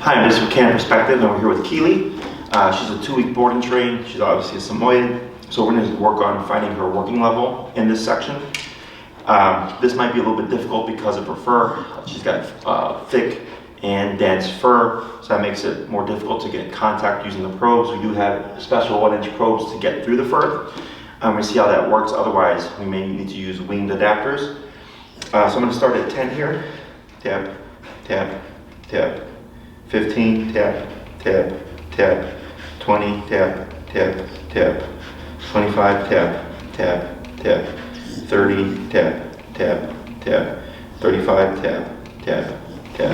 Hi, I'm Mr. Can Perspective, and we're here with Keleigh. She's a 2-week board and train. She's obviously a Samoyed, so we're going to work on finding her working level in this section. This might be a little bit difficult because of her fur. She's got thick and dense fur, so that makes it more difficult to get contact using the probes. We do have special 1-inch probes to get through the fur. We see how that works. Otherwise, we may need to use winged adapters. So I'm going to start at 10 here. Tap, tap, tap. 15, tap, tap, tap. 20, tap, tap, tap. 25, tap, tap, tap. 30, tap, tap, tap. 35, tap, tap, tap.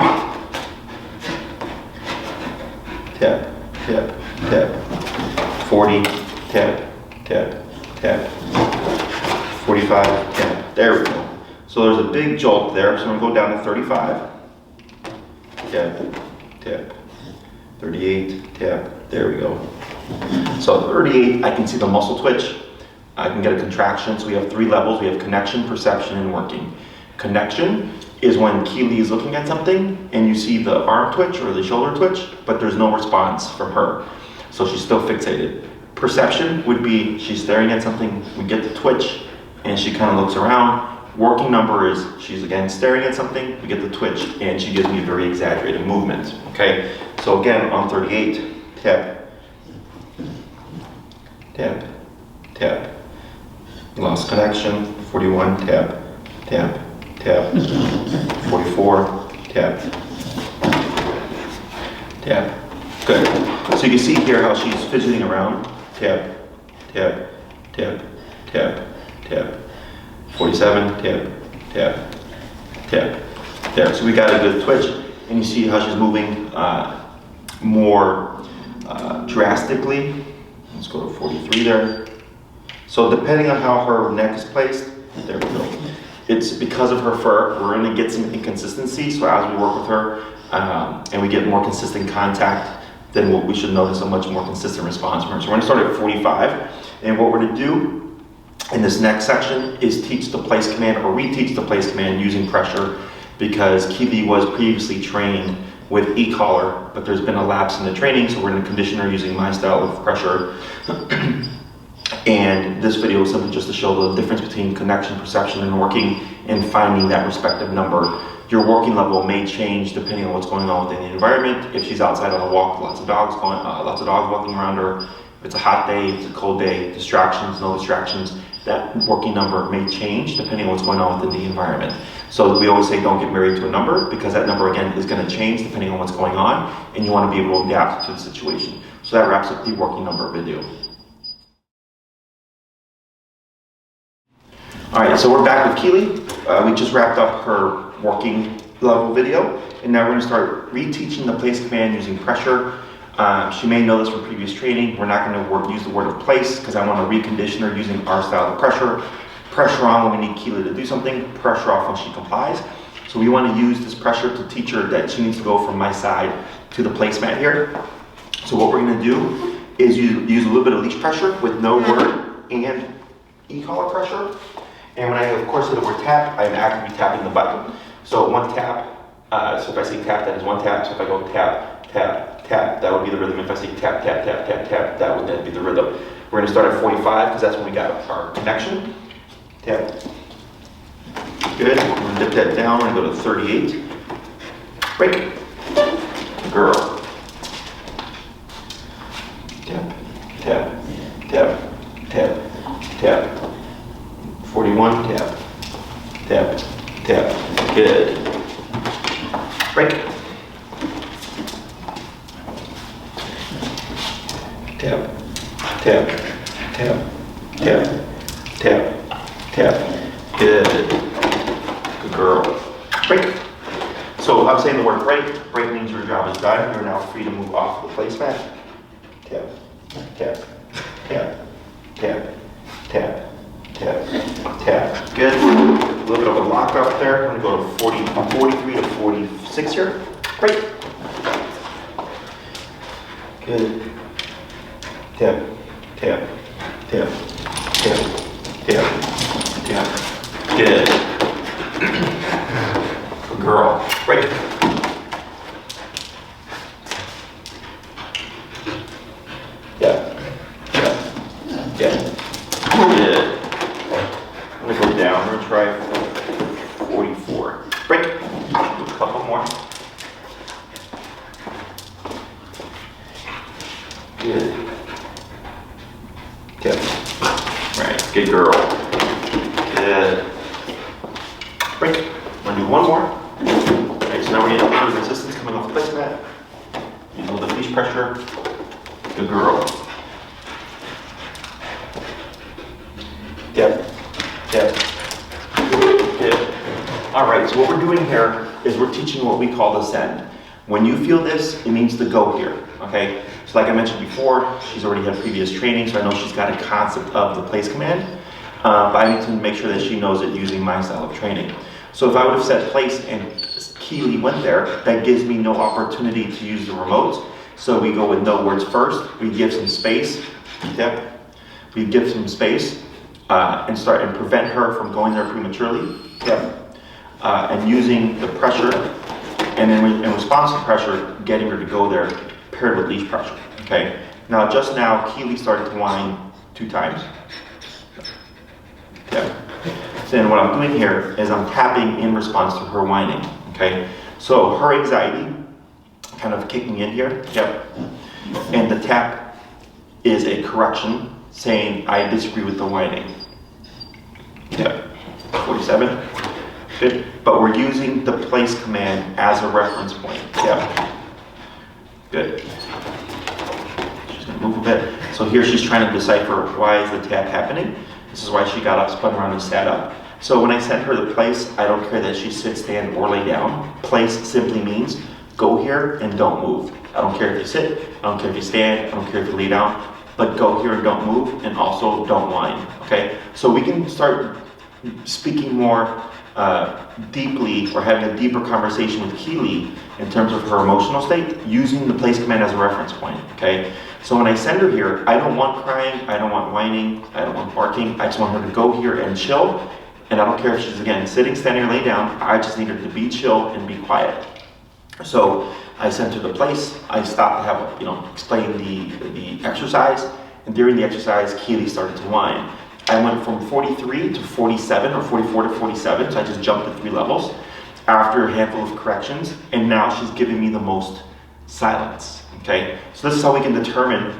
Tap, tap, tap. 40, tap, tap, tap. 45, tap. There we go. So there's a big jolt there, so I'm going to go down to 35. Tap, tap. 38, tap. There we go. So 38, I can see the muscle twitch. I can get a contraction. So we have 3 levels. We have connection, perception, and working. Connection is when Keleigh is looking at something and you see the arm twitch or the shoulder twitch, but there's no response from her. So she's still fixated. Perception would be she's staring at something, we get the twitch, and she kind of looks around. Working number is she's again staring at something, we get the twitch, and she gives me a very exaggerated movement. Okay, so again on 38, tap, tap, tap. Lost connection. 41, tap, tap, tap. 44, tap, tap. Good. So you can see here how she's fidgeting around. Tap, tap, tap, tap, tap. 47, tap, tap, tap. There. So we got a good twitch, and you see how she's moving more drastically. Let's go to 43 there. So depending on how her neck is placed, there we go. It's because of her fur, we're going to get some inconsistency. So as we work with her and we get more consistent contact, then we should notice a much more consistent response from her. So we're going to start at 45, and what we're going to do in this next section is teach the place command or reteach the place command using pressure, because Keleigh was previously trained with e-collar, but there's been a lapse in the training, so we're going to condition her using my style of pressure. And this video is simply just to show the difference between connection, perception, and working, and finding that respective number. Your working level may change depending on what's going on within the environment. If she's outside on a walk, lots of dogs walking around her. If it's a hot day, it's a cold day, distractions, no distractions, that working number may change depending on what's going on within the environment. So we always say don't get married to a number, because that number again is going to change depending on what's going on, and you want to be able to adapt to the situation. So that wraps up the working number video. Alright, so we're back with Keleigh. We just wrapped up her working level video, and now we're going to start reteaching the place command using pressure. She may know this from previous training. We're not going to use the word of place, because I want to recondition her using our style of pressure. Pressure on when we need Keleigh to do something, pressure off when she complies. So we want to use this pressure to teach her that she needs to go from my side to the placemat here. So what we're going to do is use a little bit of leash pressure with no word and e-collar pressure. And when I, of course, say the word tap, I'm actively tapping the button. So one tap, so if I say tap, that is one tap. So if I go tap, tap, tap, that would be the rhythm. If I say tap, tap, tap, tap, tap, that would then be the rhythm. We're going to start at 45, because that's when we got our connection. Tap. Good. We're going to dip that down. We're going to go to 38. Break. Girl. Tap, tap, tap, tap, tap. 41, tap, tap, tap. Good. Break. Tap, tap, tap, tap, tap, tap. Good. Good girl. Break. So I'm saying the word break. Break means your job is done. You're now free to move off the placemat. Tap, tap, tap, tap, tap. Tap, tap, good. A little bit of a lock up there. I'm going to go to 43 to 46 here. Great. Good. Tap, tap, tap, tap, tap, tap. Good. Good girl. Break. Good. Good. I'm gonna go down. We're gonna try 44. Break. Do a couple more. Good. Good. Right. Good girl. Good. Break. I'm gonna do one more. Alright, so now we're getting a little resistance coming off the placemat. Use a little bit of leash pressure. Good girl. Yep. Yep. Good. Alright, so what we're doing here is we're teaching what we call the send. When you feel this, it means to go here. Okay? So like I mentioned before, she's already had previous training, so I know she's got a concept of the place command. But I need to make sure that she knows it using my style of training. So if I would have said place and Keleigh went there, that gives me no opportunity to use the remote. So we go with no words first. We give some space. Yep. We give some space and start and prevent her from going there prematurely. Yep. And using the pressure, and then in response to pressure, getting her to go there paired with leash pressure. Okay. Now just now, Keleigh started to whine 2 times. Okay. So then what I'm doing here is I'm tapping in response to her whining. Okay. So her anxiety kind of kicking in here. Yep. And the tap is a correction saying I disagree with the whining. Yep. 47. Good. But we're using the place command as a reference point. Yep. Good. She's going to move a bit. So here she's trying to decipher why is the tap happening. This is why she got up, spun around, and sat up. So when I send her the place, I don't care that she sits, stand, or lay down. Place simply means go here and don't move. I don't care if you sit, I don't care if you stand, I don't care if you lay down, but go here and don't move, and also don't whine. Okay? So we can start speaking more deeply or having a deeper conversation with Keleigh in terms of her emotional state using the place command as a reference point. Okay? So when I send her here, I don't want crying, I don't want whining, I don't want barking. I just want her to go here and chill. And I don't care if she's, again, sitting, standing, or lay down. I just need her to be chill and be quiet. So I sent her the place. I stopped to have, explain the exercise. And during the exercise, Keleigh started to whine. I went from 43 to 47 or 44 to 47. So I just jumped to 3 levels after a handful of corrections. And now she's giving me the most silence. Okay, so this is how we can determine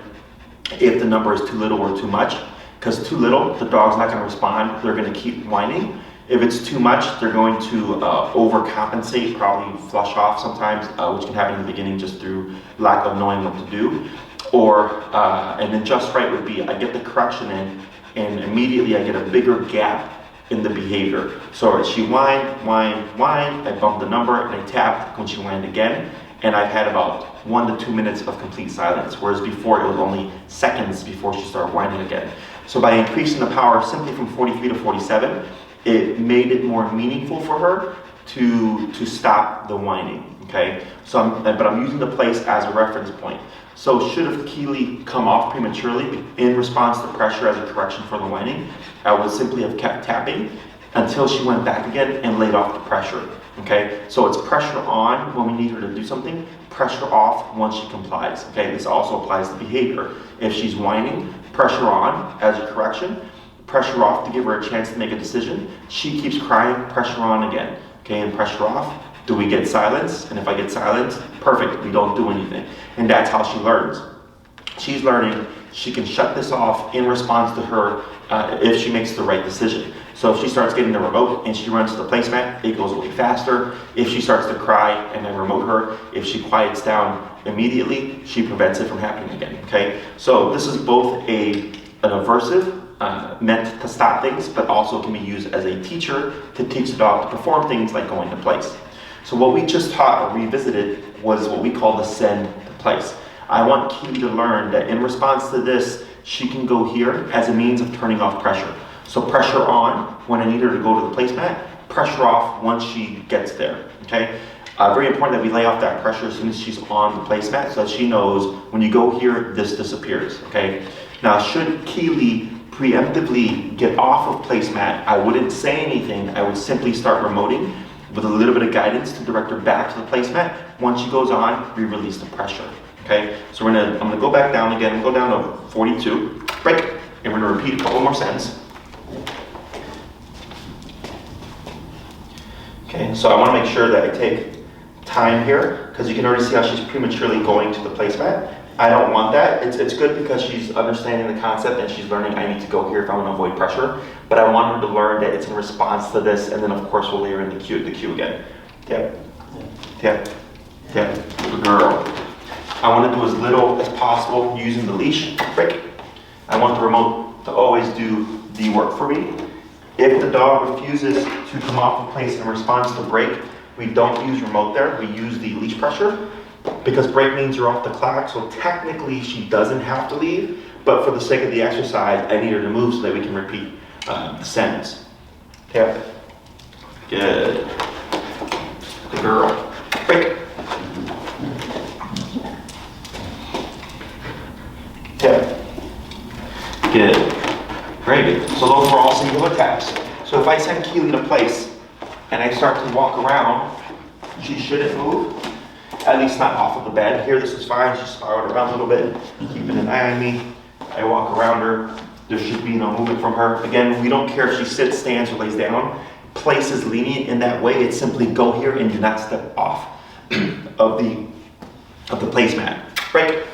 if the number is too little or too much. Because too little, the dog's not going to respond. They're going to keep whining. If it's too much, they're going to overcompensate, probably flush off sometimes, which can happen in the beginning just through lack of knowing what to do. Or, and then just right would be, I get the correction in, and immediately I get a bigger gap in the behavior. So she whined, I bumped the number, and I tapped when she whined again. And I've had about 1 to 2 minutes of complete silence, whereas before it was only seconds before she started whining again. So by increasing the power simply from 43 to 47, it made it more meaningful for her to stop the whining. Okay, so I'm using the place as a reference point. So should have Keleigh come off prematurely in response to pressure as a correction for the whining, I would simply have kept tapping until she went back again and laid off the pressure. Okay, so it's pressure on when we need her to do something, pressure off once she complies. Okay, this also applies to behavior. If she's whining, pressure on as a correction, pressure off to give her a chance to make a decision. She keeps crying, pressure on again. Okay, and pressure off. Do we get silence? And if I get silence, perfect, we don't do anything. And that's how she learns. She's learning she can shut this off in response to her if she makes the right decision. So if she starts getting the remote and she runs to the placemat, it goes way faster. If she starts to cry and I remote her, if she quiets down immediately, she prevents it from happening again. Okay, so this is both an aversive meant to stop things, but also can be used as a teacher to teach the dog to perform things like going to place. So what we just taught or revisited was what we call the send to place. I want Keleigh to learn that in response to this, she can go here as a means of turning off pressure. So pressure on when I need her to go to the placemat, pressure off once she gets there. Okay, very important that we lay off that pressure as soon as she's on the placemat so that she knows when you go here, this disappears. Okay, now should Keleigh preemptively get off of placemat, I wouldn't say anything. I would simply start remoting with a little bit of guidance to direct her back to the placemat. Once she goes on, we release the pressure. Okay, so I'm gonna go back down again and go down to 42, break, And we're gonna repeat a couple more sentences. Okay, so I wanna make sure that I take time here, because you can already see how she's prematurely going to the placemat. I don't want that. It's good because she's understanding the concept and she's learning I need to go here if I want to avoid pressure. But I want her to learn that it's in response to this, and then of course we'll layer in the cue again. Tap, tap, tap. Good girl. I want to do as little as possible using the leash. Break. I want the remote to always do the work for me. If the dog refuses to come off the place in response to break, we don't use remote there. We use the leash pressure. Because break means you're off the clock, so technically she doesn't have to leave, but for the sake of the exercise, I need her to move so that we can repeat the sentence. Tap. Good. Good girl. Break. Tap. Good. Very good. So those were all singular taps. So if I send Keleigh to place and I start to walk around, she shouldn't move. At least not off of the bed. Here, this is fine. She's spiraled around a little bit, keeping an eye on me. I walk around her. There should be no movement from her. Again, we don't care if she sits, stands, or lays down. Place is lenient in that way. It's simply go here and do not step off of the placemat. Break.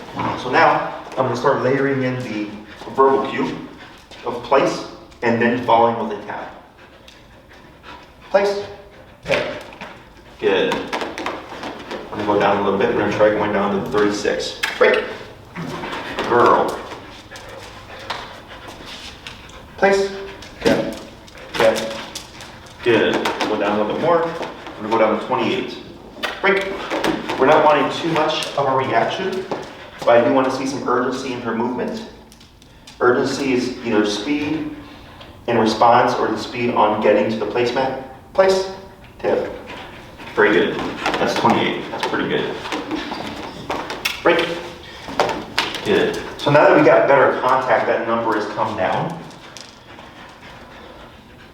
So now I'm going to start layering in the verbal cue of place and then following with a tap. Place. Tap. Good. I'm gonna go down a little bit. We're gonna try going down to 36. Break. Girl. Place. Tap. Tap. Good. Go down a little bit more. We're gonna go down to 28. Break. We're not wanting too much of a reaction, but I do want to see some urgency in her movement. Urgency is either speed in response or the speed on getting to the placemat. Place. Tap. Very good. That's 28. That's pretty good. Break. Good. So now that we got better contact, that number has come down.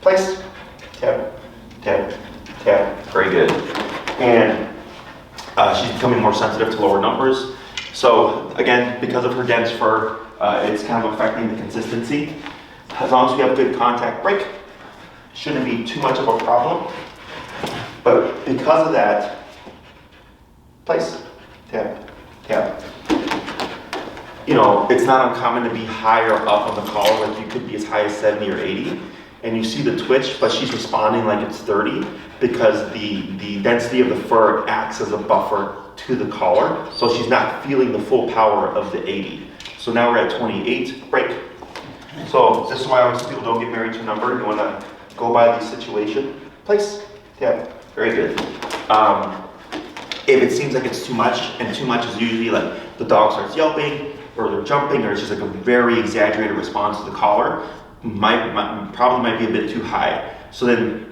Place. Tap. Tap. Tap. Very good. And she's becoming more sensitive to lower numbers. So again, because of her dense fur, it's kind of affecting the consistency. As long as we have good contact, break. Shouldn't be too much of a problem. But because of that, place, tap, tap. You know, it's not uncommon to be higher up on the collar, like you could be as high as 70 or 80, and you see the twitch, but she's responding like it's 30 because the density of the fur acts as a buffer to the collar, so she's not feeling the full power of the 80. So now we're at 28, break. So this is why I always tell people don't get married to a number. You want to go by the situation. Place, tap. Very good. If it seems like it's too much, and too much is usually like the dog starts yelping, or they're jumping, or it's just like a very exaggerated response to the collar, probably might be a bit too high. So then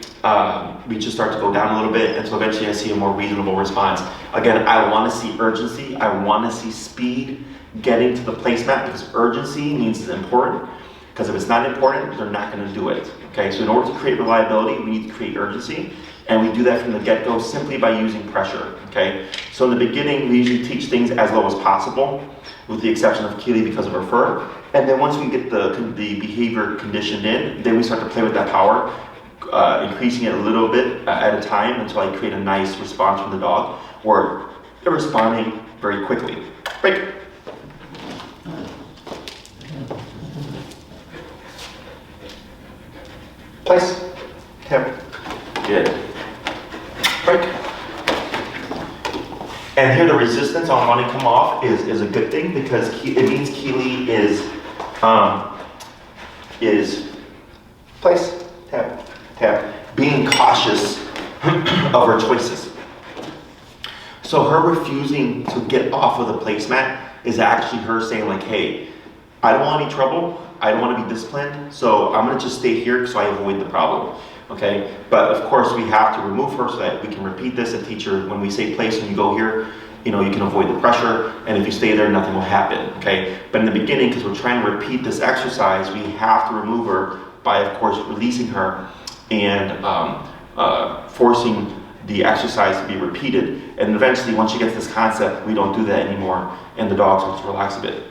we just start to go down a little bit until eventually I see a more reasonable response. Again, I want to see urgency. I want to see speed getting to the placemat because urgency means it's important. Because if it's not important, they're not going to do it. Okay, so in order to create reliability, we need to create urgency. And we do that from the get-go simply by using pressure, okay? So in the beginning, we usually teach things as low as possible, with the exception of Keleigh because of her fur. And then once we get the behavior conditioned in, then we start to play with that power, increasing it a little bit at a time until I create a nice response from the dog, where they're responding very quickly. Break. Place. Tap. Good. Break. And here the resistance on wanting to come off is a good thing because it means Keleigh is place, tap, tap, being cautious of her choices. So her refusing to get off of the placemat is actually her saying like, hey, I don't want any trouble. I don't want to be disciplined, so I'm going to just stay here so I avoid the problem, okay? But of course we have to remove her so that we can repeat this and teach her when we say place and you go here, you know, you can avoid the pressure, and if you stay there, nothing will happen, okay? But in the beginning, because we're trying to repeat this exercise, we have to remove her by, of course, releasing her and forcing the exercise to be repeated. And eventually, once she gets this concept, we don't do that anymore, and the dog starts to relax a bit.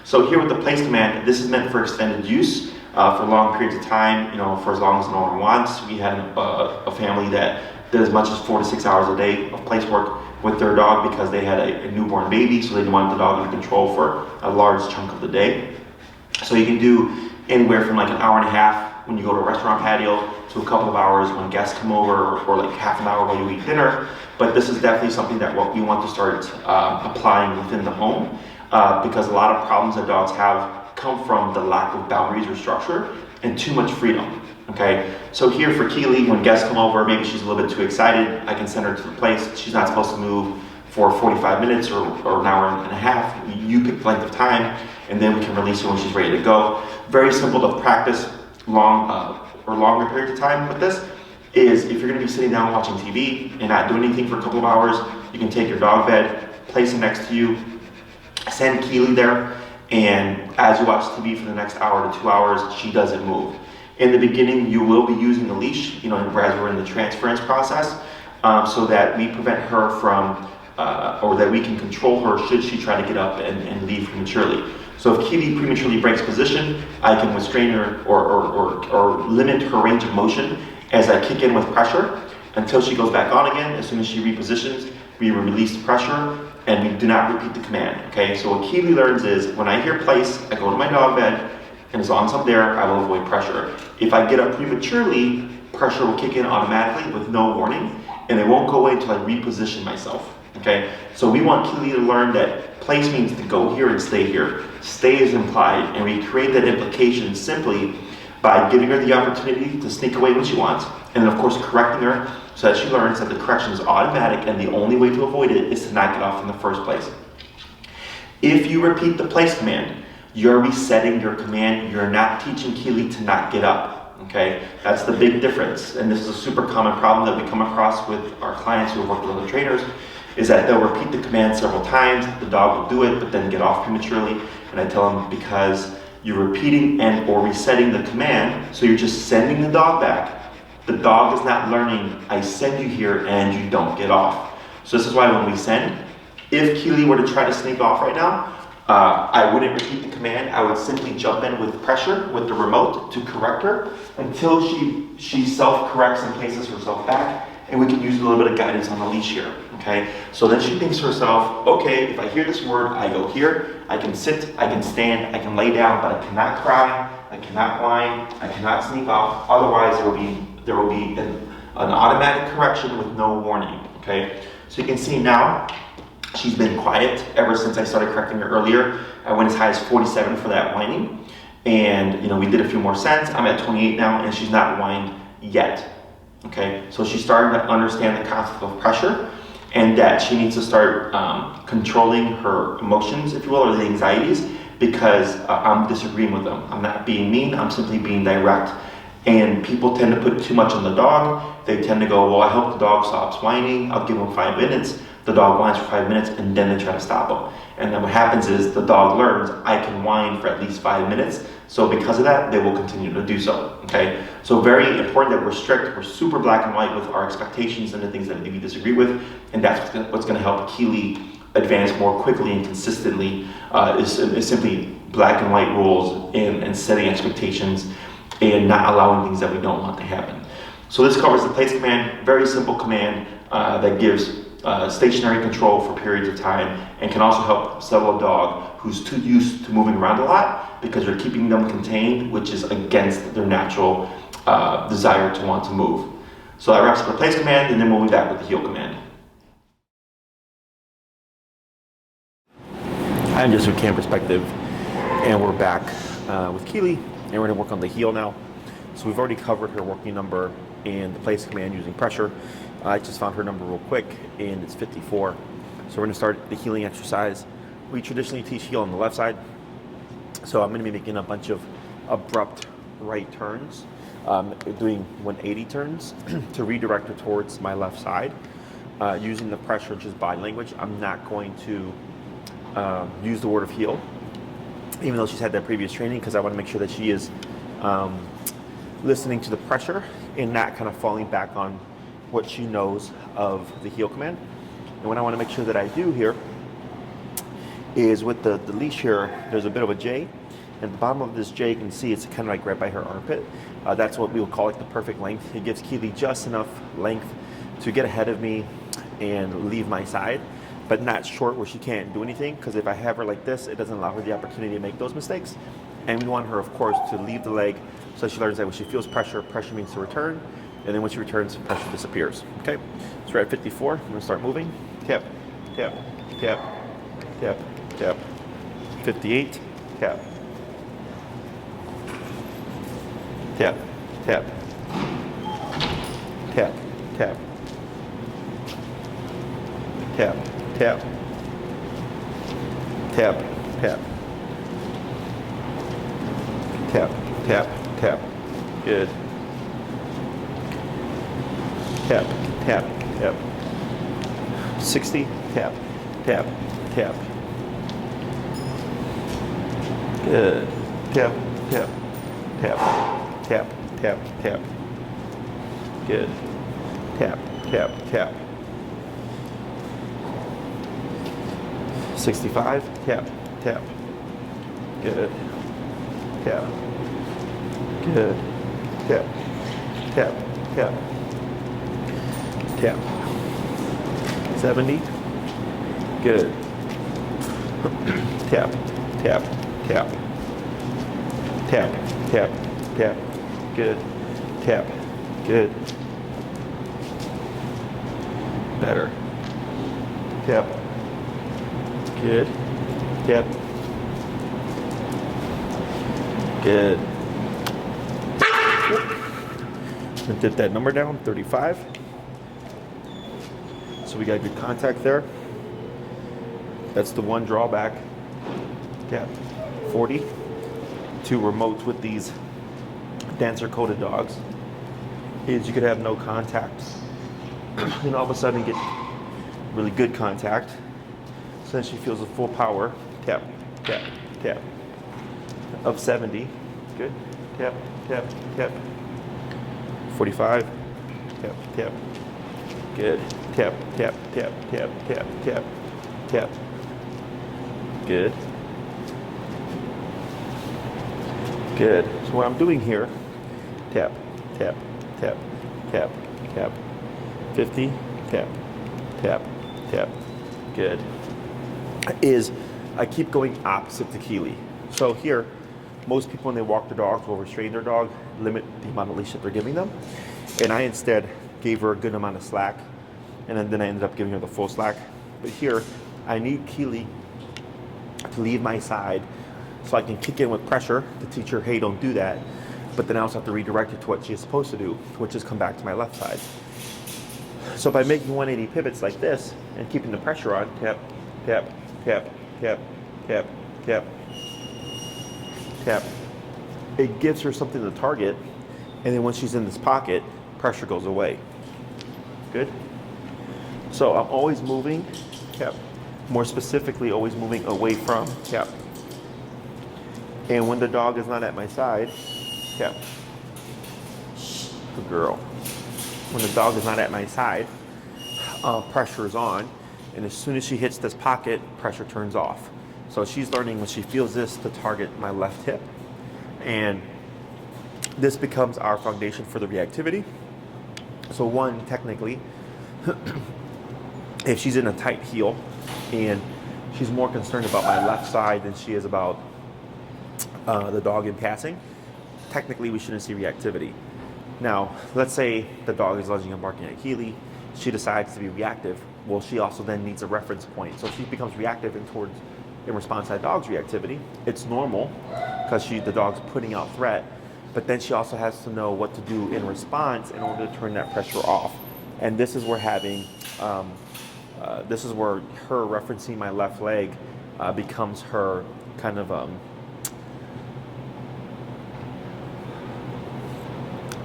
So here with the place command, this is meant for extended use, for long periods of time, for as long as no one wants. We had a family that did as much as 4 to 6 hours a day of place work with their dog because they had a newborn baby, so they didn't want the dog under control for a large chunk of the day. So you can do anywhere from like an hour and a half when you go to a restaurant patio to a couple of hours when guests come over, or like half an hour while you eat dinner. But this is definitely something that we want to start applying within the home, because a lot of problems that dogs have come from the lack of boundaries or structure and too much freedom. Okay, so here for Keleigh, when guests come over, maybe she's a little bit too excited, I can send her to the place. She's not supposed to move for 45 minutes or an hour and a half. You pick the length of time, and then we can release her when she's ready to go. Very simple to practice long or longer periods of time with this is if you're going to be sitting down watching TV and not doing anything for a couple of hours, you can take your dog bed, place it next to you, send Keleigh there, and as you watch TV for the next hour to 2 hours, she doesn't move. In the beginning, you will be using the leash, as we're in the transference process, so that we prevent her from, or that we can control her should she try to get up and leave prematurely. So if Keleigh prematurely breaks position, I can restrain her or limit her range of motion as I kick in with pressure until she goes back on again. As soon as she repositions, we release the pressure and we do not repeat the command. Okay, so what Keleigh learns is when I hear place, I go to my dog bed, and as long as I'm there, I will avoid pressure. If I get up prematurely, pressure will kick in automatically with no warning, and it won't go away until I reposition myself. Okay, so we want Keleigh to learn that place means to go here and stay here. Stay is implied, and we create that implication simply by giving her the opportunity to sneak away when she wants, and then of course correcting her so that she learns that the correction is automatic and the only way to avoid it is to not get off in the first place. If you repeat the place command, you're resetting your command. You're not teaching Keleigh to not get up, okay? That's the big difference, and this is a super common problem that we come across with our clients who have worked with other trainers, is that they'll repeat the command several times, the dog will do it, but then get off prematurely, and I tell them because you're repeating and or resetting the command, so you're just sending the dog back. The dog is not learning, I send you here and you don't get off. So this is why when we send, if Keleigh were to try to sneak off right now, I wouldn't repeat the command. I would simply jump in with pressure with the remote to correct her until she self-corrects and places herself back, and we can use a little bit of guidance on the leash here, okay? So then she thinks to herself, okay, if I hear this word, I go here, I can sit, I can stand, I can lay down, but I cannot cry, I cannot whine, I cannot sneak off, otherwise there will be an automatic correction with no warning, okay? So you can see now, she's been quiet ever since I started correcting her earlier. I went as high as 47 for that whining. And we did a few more sets. I'm at 28 now and she's not whined yet. Okay, so she's starting to understand the concept of pressure and that she needs to start controlling her emotions, if you will, or the anxieties, because I'm disagreeing with them. I'm not being mean, I'm simply being direct. And people tend to put too much on the dog. They tend to go, well, I hope the dog stops whining. I'll give him 5 minutes. The dog whines for 5 minutes and then they try to stop him. And then what happens is the dog learns I can whine for at least 5 minutes. So because of that, they will continue to do so, okay? So very important that we're strict, we're super black and white with our expectations and the things that we disagree with. And that's what's gonna help Keleigh advance more quickly and consistently, is simply black and white rules and setting expectations and not allowing things that we don't want to happen. So this covers the place command, very simple command that gives stationary control for periods of time and can also help settle a dog who's too used to moving around a lot because you're keeping them contained, which is against their natural desire to want to move. So that wraps up the place command, and then we'll be back with the heel command. I'm just from cam perspective, and we're back with Keleigh, and we're going to work on the heel now. So we've already covered her working number and the place command using pressure. I just found her number real quick, and it's 54. So we're going to start the healing exercise. We traditionally teach heel on the left side. So I'm going to be making a bunch of abrupt right turns, doing 180 turns to redirect her towards my left side, using the pressure, just body language. I'm not going to use the word of heel, even though she's had that previous training, because I want to make sure that she is listening to the pressure and not kind of falling back on what she knows of the heel command. And what I want to make sure that I do here is with the leash here, there's a bit of a J. And the bottom of this J, you can see it's kind of like right by her armpit. That's what we would call like the perfect length. It gives Keleigh just enough length to get ahead of me and leave my side, but not short where she can't do anything, because if I have her like this, it doesn't allow her the opportunity to make those mistakes. And we want her, of course, to leave the leg so she learns that when she feels pressure, pressure means to return, and then when she returns, pressure disappears. Okay, so we're at 54. I'm gonna start moving. Tap, tap, tap, tap, tap. 58, tap. Tap, tap, tap, tap, tap, tap, tap, tap, tap, tap, tap. Good. Tap, tap, tap. 60, tap, tap, tap. Good. Tap, tap, tap. Tap, tap, tap. Good. Tap, tap, tap. 65. Tap, tap. Good. Tap. Good. Tap, tap, tap. Tap. 70. Good. Tap, tap, tap. Tap, tap, tap. Good. Tap. Good. Better. Tap. Good. Tap. Good. And did that number down, 35. So we got good contact there. That's the one drawback. Tap. 40. 2 remotes with these dancer coated dogs is you could have no contact and all of a sudden get really good contact. So then she feels the full power. Tap, tap, tap. Of 70. Good. Tap, tap, tap. 45. Tap, tap. Good. Tap, tap, tap, tap, tap, tap, tap. Good. Good. So what I'm doing here, tap, tap, tap, tap, tap. 50, tap, tap, tap. Good. Is I keep going opposite to Keleigh. So here, most people when they walk their dogs or restrain their dog, limit the amount of leash that they're giving them. And I instead gave her a good amount of slack, and then I ended up giving her the full slack. But here, I need Keleigh to leave my side so I can kick in with pressure to teach her, hey, don't do that. But then I also have to redirect her to what she's supposed to do, which is come back to my left side. So by making 180 pivots like this and keeping the pressure on, tap, tap, tap, tap, tap, tap, tap, it gives her something to target, and then when she's in this pocket, pressure goes away. Good? So I'm always moving, tap, more specifically always moving away from, tap. And when the dog is not at my side, tap. Good girl. When the dog is not at my side, pressure is on, and as soon as she hits this pocket, pressure turns off. So she's learning when she feels this to target my left hip, and this becomes our foundation for the reactivity. So one, technically, if she's in a tight heel and she's more concerned about my left side than she is about the dog in passing, technically we shouldn't see reactivity. Now, let's say the dog is lunging and barking at Keleigh, she decides to be reactive. Well, she also then needs a reference point. So if she becomes reactive in response to that dog's reactivity, it's normal because the dog's putting out threat, but then she also has to know what to do in response in order to turn that pressure off. And this is where this is where her referencing my left leg becomes her kind of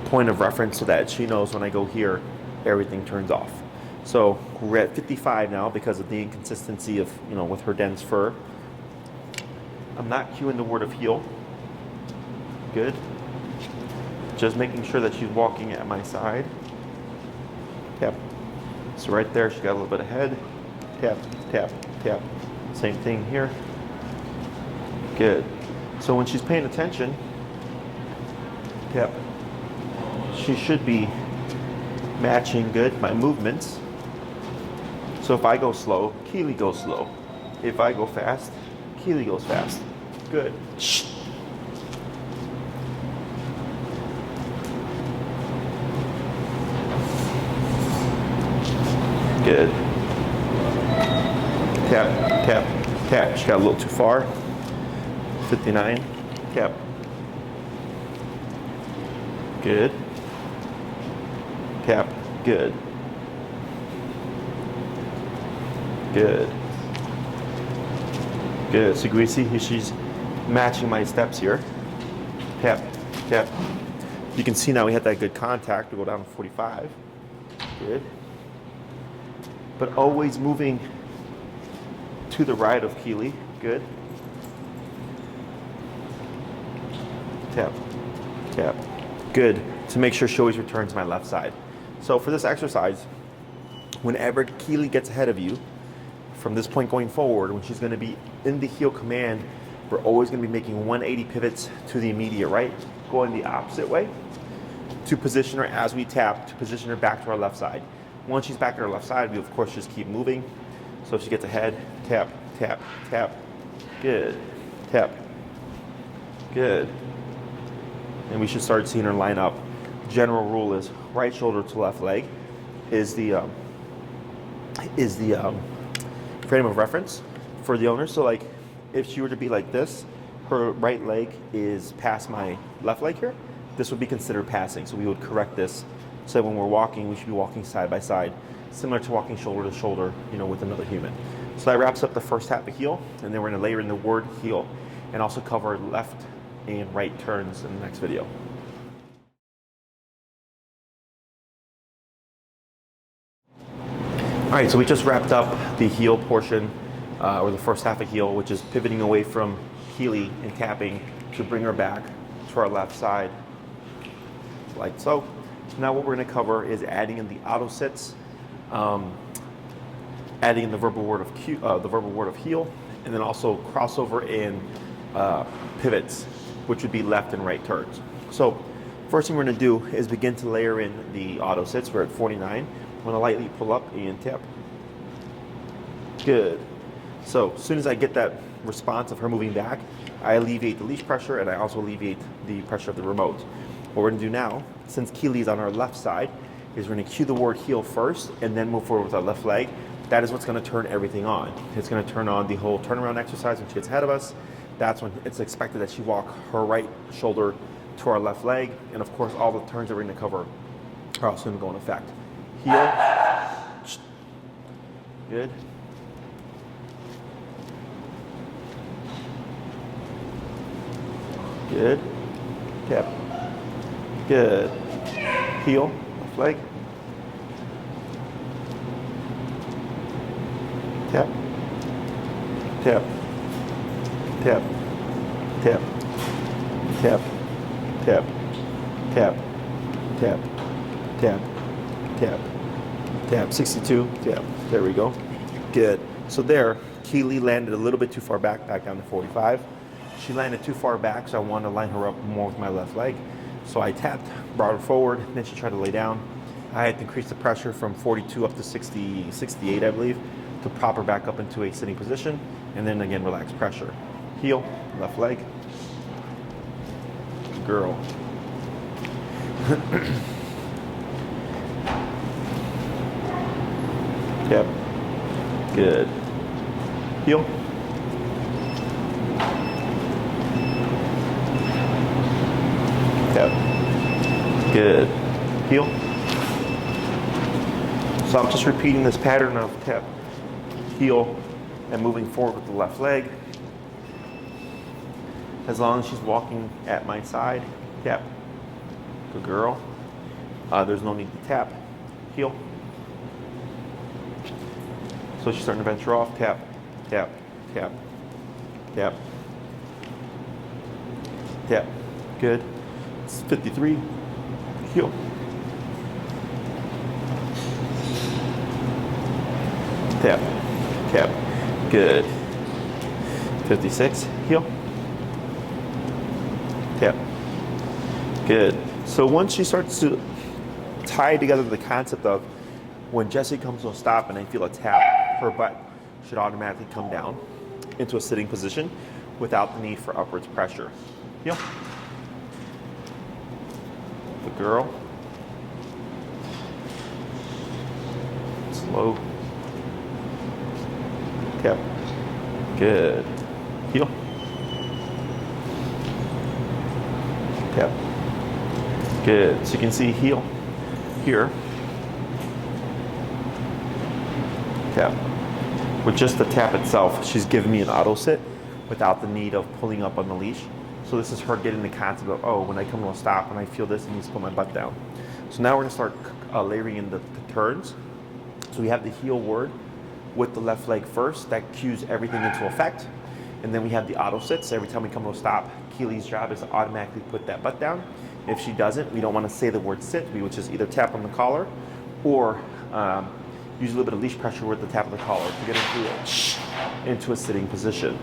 point of reference, so that she knows when I go here, everything turns off. So we're at 55 now because of the inconsistency of, with her dense fur. I'm not cueing the word of heel. Good. Just making sure that she's walking at my side. Tap. So right there, she got a little bit of head. Tap, tap, tap. Same thing here. Good. So when she's paying attention, yep, she should be matching good my movements. So if I go slow, Keleigh goes slow. If I go fast, Keleigh goes fast. Good. Good. Tap, tap, tap. She got a little too far. 59. Tap. Good. Tap. Good. Good. Good. So we see she's matching my steps here. Tap, tap. You can see now we had that good contact. We go down to 45. Good. But always moving to the right of Keleigh. Good. Tap, tap. Good. To make sure she always returns to my left side. So for this exercise, whenever Keleigh gets ahead of you, from this point going forward, when she's going to be in the heel command, we're always going to be making 180 pivots to the immediate right, going the opposite way to position her as we tap, to position her back to our left side. Once she's back to our left side, we of course just keep moving. So if she gets ahead, tap, tap, tap. Good. Tap. Good. And we should start seeing her line up. General rule is right shoulder to left leg is the frame of reference for the owner. So like if she were to be like this, her right leg is past my left leg here, this would be considered passing. So we would correct this. So when we're walking, we should be walking side by side, similar to walking shoulder to shoulder, with another human. So that wraps up the first half of heel, and then we're gonna layer in the word heel and also cover left and right turns in the next video. All right, so we just wrapped up the heel portion, or the first half of heel, which is pivoting away from Keleigh and tapping to bring her back to our left side, like so. Now what we're going to cover is adding in the auto sits, adding in the verbal word of heel, and then also crossover in pivots, which would be left and right turns. So first thing we're going to do is begin to layer in the auto sits. We're at 49. I'm going to lightly pull up and tap. Good. So as soon as I get that response of her moving back, I alleviate the leash pressure and I also alleviate the pressure of the remote. What we're going to do now, since Keleigh's on our left side, is we're going to cue the word heel first and then move forward with our left leg. That is what's going to turn everything on. It's going to turn on the whole turnaround exercise when she gets ahead of us. That's when it's expected that she walk her right shoulder to our left leg. And of course, all the turns that we're going to cover are also going to go in effect. Heel. Good. Good. Tap. Good. Heel. Left leg. Tap. Tap. Tap. Tap. Tap. Tap. Tap. Tap. Tap. Tap. Tap. 62. Tap. There we go. Good. So there, Keleigh landed a little bit too far back down to 45. She landed too far back, so I wanted to line her up more with my left leg. So I tapped, brought her forward, then she tried to lay down. I had to increase the pressure from 42 up to 60, 68, I believe, to prop her back up into a sitting position, and then again, relax pressure. Heel, left leg. Good girl. Tap. Good. Heel. Tap. Good. Heel. So I'm just repeating this pattern of tap, heel, and moving forward with the left leg. As long as she's walking at my side, tap. Good girl. There's no need to tap. Heel. So she's starting to venture off. Tap, tap, tap, tap, tap. Good. It's 53. Heel. Tap, tap. Good. 56, heel, tap. Good. So once she starts to tie together the concept of when Jessie comes to a stop and I feel a tap, her butt should automatically come down into a sitting position without the need for upwards pressure. Heel. The girl. Slow. Tap. Good. Heel. Tap. Good. So you can see heel here. Tap. With just the tap itself, she's giving me an auto sit without the need of pulling up on the leash. So this is her getting the concept of, oh, when I come to a stop and I feel this, I need to put my butt down. So now we're gonna start layering in the turns. So we have the heel word with the left leg first. That cues everything into effect. And then we have the auto sits. Every time we come to a stop, Keleigh's job is to automatically put that butt down. If she doesn't, we don't want to say the word sit. We would just either tap on the collar or use a little bit of leash pressure with the tap of the collar to get into a sitting position.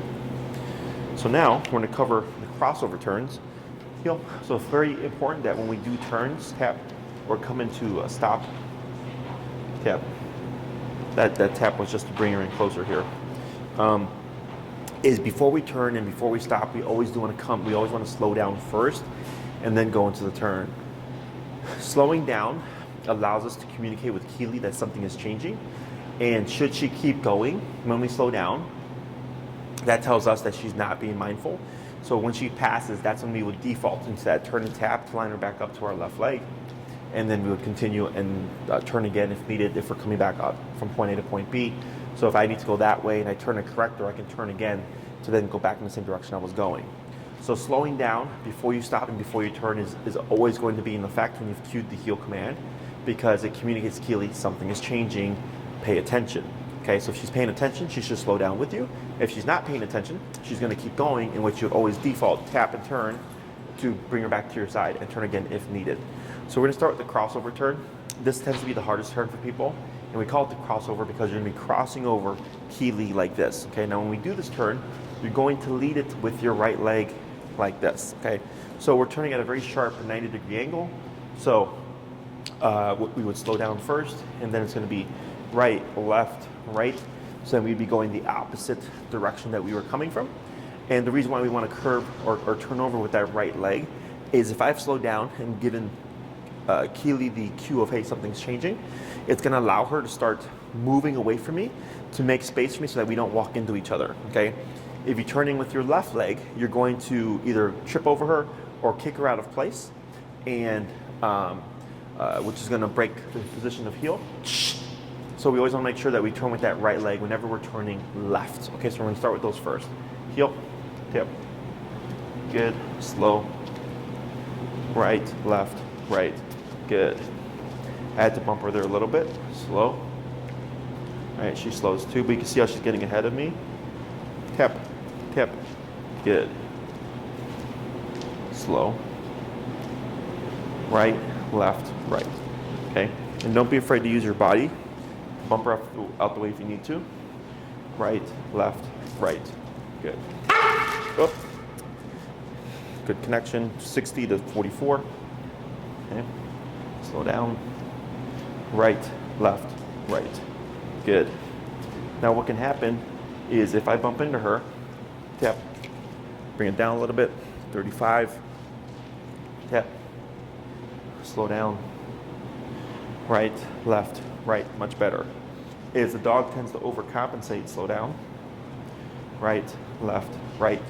So now we're going to cover the crossover turns. Heel. So it's very important that when we do turns, tap or come into a stop, tap. That tap was just to bring her in closer here. Is before we turn and before we stop, we always want to slow down first and then go into the turn. Slowing down allows us to communicate with Keleigh that something is changing, and should she keep going when we slow down, that tells us that she's not being mindful. So when she passes, that's when we would default into that turn and tap to line her back up to our left leg, and then we would continue and turn again if needed, if we're coming back up from point A to point B. So if I need to go that way and I turn a corrector, I can turn again to then go back in the same direction I was going. So slowing down before you stop and before you turn is always going to be in effect when you've cued the heel command, because it communicates to Keleigh something is changing, pay attention. Okay, so if she's paying attention, she should slow down with you. If she's not paying attention, she's going to keep going, in which you always default tap and turn to bring her back to your side and turn again if needed. So we're going to start with the crossover turn. This tends to be the hardest turn for people, and we call it the crossover because you're going to be crossing over Keleigh like this. Okay, now when we do this turn, you're going to lead it with your right leg like this. Okay, so we're turning at a very sharp 90-degree angle. So we would slow down first, and then it's going to be right, left, right. So then we'd be going the opposite direction that we were coming from. And the reason why we want to curve or turn over with that right leg is if I've slowed down and given Keleigh the cue of, hey, something's changing, it's going to allow her to start moving away from me to make space for me so that we don't walk into each other. Okay, if you're turning with your left leg, you're going to either trip over her or kick her out of place, and which is going to break the position of heel. So we always want to make sure that we turn with that right leg whenever we're turning left. Okay, so we're going to start with those first. Heel, tip, good, slow, right, left, right, good. I had to bump her there a little bit, slow. All right, she slows too, but you can see how she's getting ahead of me. Tap, tap, good. Slow, right, left, right, okay? And don't be afraid to use your body. Bump her out the way if you need to. Right, left, right, good. Oh. Good connection, 60 to 44. Okay, slow down. Right, left, right, good. Now what can happen is if I bump into her, tap, bring it down a little bit, 35, tap, slow down, right, left, right, much better. Is the dog tends to overcompensate, slow down, right, left, right,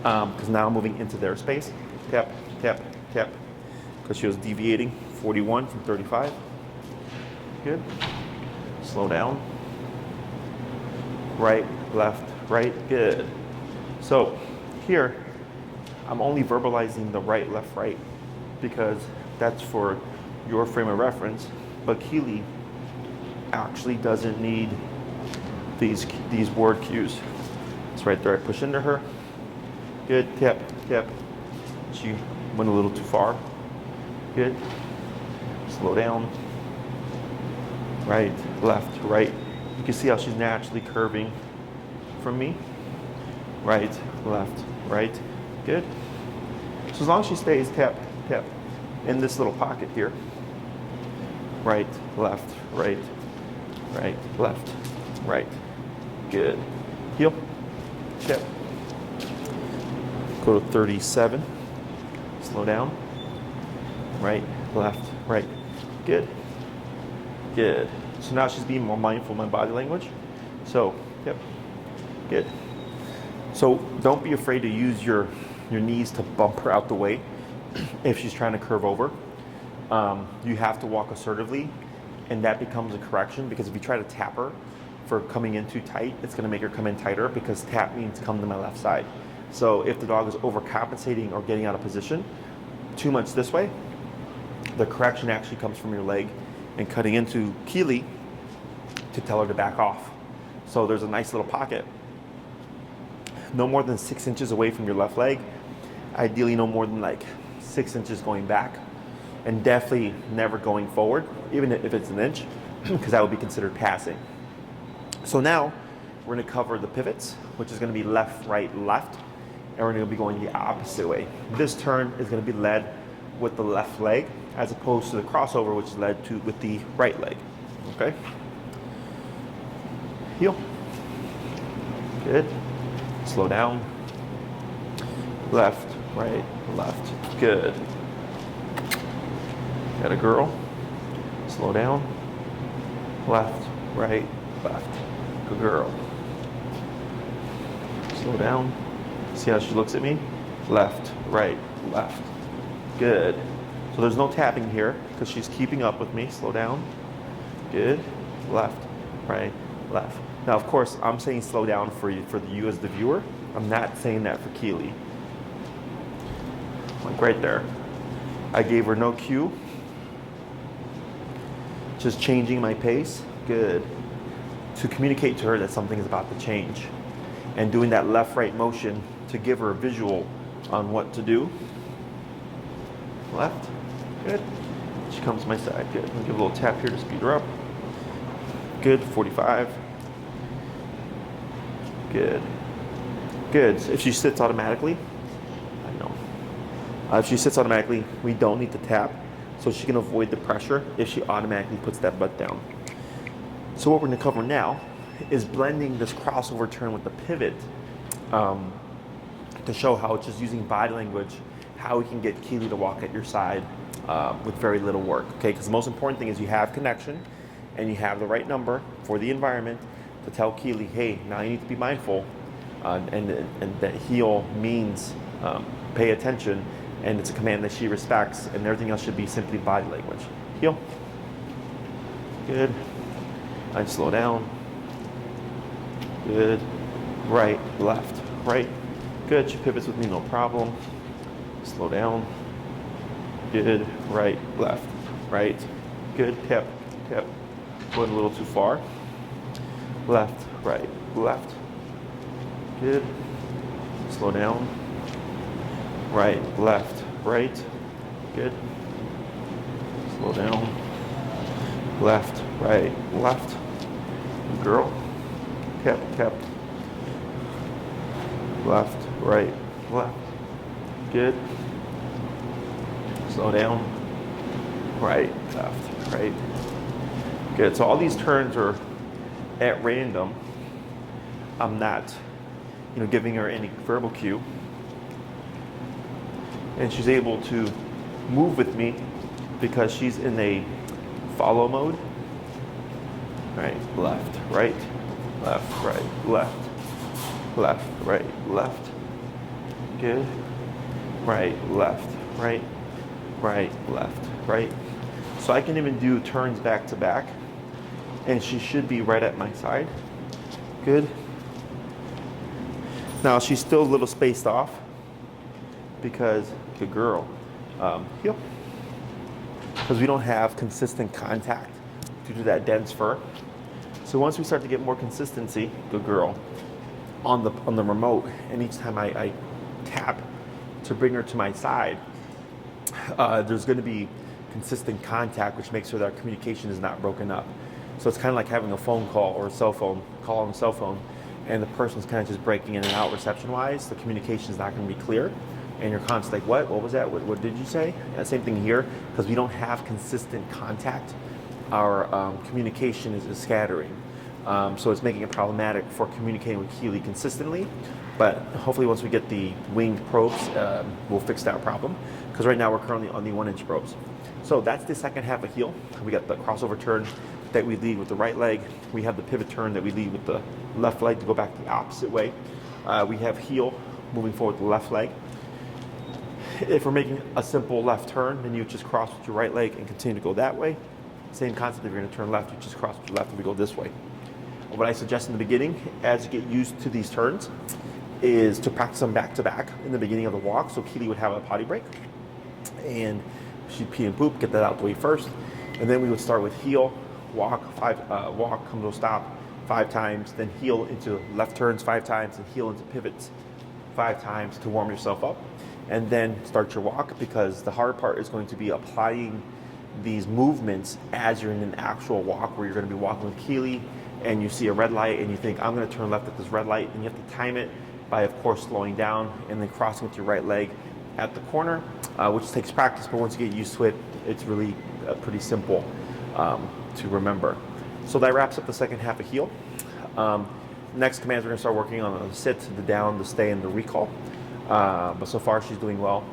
because now I'm moving into their space, tap, tap, tap, because she was deviating, 41 from 35, good, slow down, right, left, right, good. So here, I'm only verbalizing the right, left, right, because that's for your frame of reference, but Keleigh actually doesn't need these word cues. It's right there, I push into her, good, tap, tap, she went a little too far, good, slow down, right, left, right. You can see how she's naturally curving from me. right, left, right. Good. So as long as she stays tap, tap in this little pocket here. Right, left, right, right, left, right. Good. Heel, step. Go to 37. Slow down. Right, left, right. Good. Good. So now she's being more mindful of my body language. So, yep. Good. So don't be afraid to use your knees to bump her out the way if she's trying to curve over. You have to walk assertively, and that becomes a correction, because if you try to tap her for coming in too tight, it's going to make her come in tighter, because tap means come to my left side. So if the dog is overcompensating or getting out of position too much this way, the correction actually comes from your leg and cutting into Keleigh to tell her to back off. So there's a nice little pocket, no more than 6 inches away from your left leg, ideally no more than like 6 inches going back, and definitely never going forward, even if it's an inch, because that would be considered passing. So now we're going to cover the pivots, which is going to be left, right, left, and we're going to be going the opposite way. This turn is going to be led with the left leg, as opposed to the crossover, which is led to with the right leg. Okay? Heel. Good. Slow down. Left, right, left. Good. Got a girl. Slow down. Left, right, left. Good girl. Slow down. See how she looks at me? Left, right, left. Good. So there's no tapping here because she's keeping up with me. Slow down. Good. Left, right, left. Now, of course, I'm saying slow down for you as the viewer. I'm not saying that for Keleigh. Like right there. I gave her no cue. Just changing my pace. Good. To communicate to her that something is about to change. And doing that left-right motion to give her a visual on what to do. Left. Good. She comes to my side. Good. I'll give a little tap here to speed her up. Good. 45. Good. Good. If she sits automatically, I know. If she sits automatically, we don't need to tap, so she can avoid the pressure if she automatically puts that butt down. So what we're going to cover now is blending this crossover turn with the pivot to show how just using body language, how we can get Keleigh to walk at your side with very little work. Okay, because the most important thing is you have connection and you have the right number for the environment to tell Keleigh, hey, now you need to be mindful, and that heel means pay attention, and it's a command that she respects, and everything else should be simply body language. Heel. Good. And slow down. Good. Right, left, right. Good. She pivots with me, no problem. Slow down. Good. Right, left, right. Good. Tap, tap. Went a little too far. Left, right, left. Good. Slow down. Right, left, right. Good. Slow down. Left, right, left. Good girl. Tap, tap. Left, right, left. Good. Slow down. Right, left, right. Good. So all these turns are at random. I'm not, giving her any verbal cue. And she's able to move with me because she's in a follow mode. Right, left, right, left, right, left, left, right, left. Good. Right, left, right, right, left, right. So I can even do turns back to back, and she should be right at my side. Good. Now she's still a little spaced off because, good girl, heel. Because we don't have consistent contact due to that dense fur. So once we start to get more consistency, good girl, on the remote, and each time I tap to bring her to my side, there's going to be consistent contact, which makes sure that our communication is not broken up. So it's kind of like having a phone call or a cell phone call on a cell phone. and the person's kind of just breaking in and out reception-wise, the communication is not going to be clear, and you're constantly like, what was that? What did you say? Same thing here, because we don't have consistent contact. Our communication is scattering. So it's making it problematic for communicating with Keleigh consistently. But hopefully once we get the winged probes, we'll fix that problem. Because right now we're currently on the 1-inch probes. So that's the second half of heel. We got the crossover turn that we lead with the right leg. We have the pivot turn that we lead with the left leg to go back the opposite way. We have heel moving forward with the left leg. If we're making a simple left turn, then you just cross with your right leg and continue to go that way. Same concept, if you're going to turn left, you just cross with your left and we go this way. What I suggest in the beginning, as you get used to these turns, is to practice them back to back in the beginning of the walk. So Keleigh would have a potty break, and she'd pee and poop, get that out the way first, and then we would start with heel, walk, walk, come to a stop 5 times, then heel into left turns 5 times, and heel into pivots 5 times to warm yourself up, and then start your walk, because the hard part is going to be applying these movements as you're in an actual walk where you're going to be walking with Keleigh, and you see a red light and you think, I'm going to turn left at this red light, and you have to time it by, of course, slowing down and then crossing with your right leg at the corner, which takes practice, but once you get used to it, it's really pretty simple to remember. So that wraps up the second half of heel. Next commands, we're going to start working on the sit, the down, the stay, and the recall. But so far she's doing well,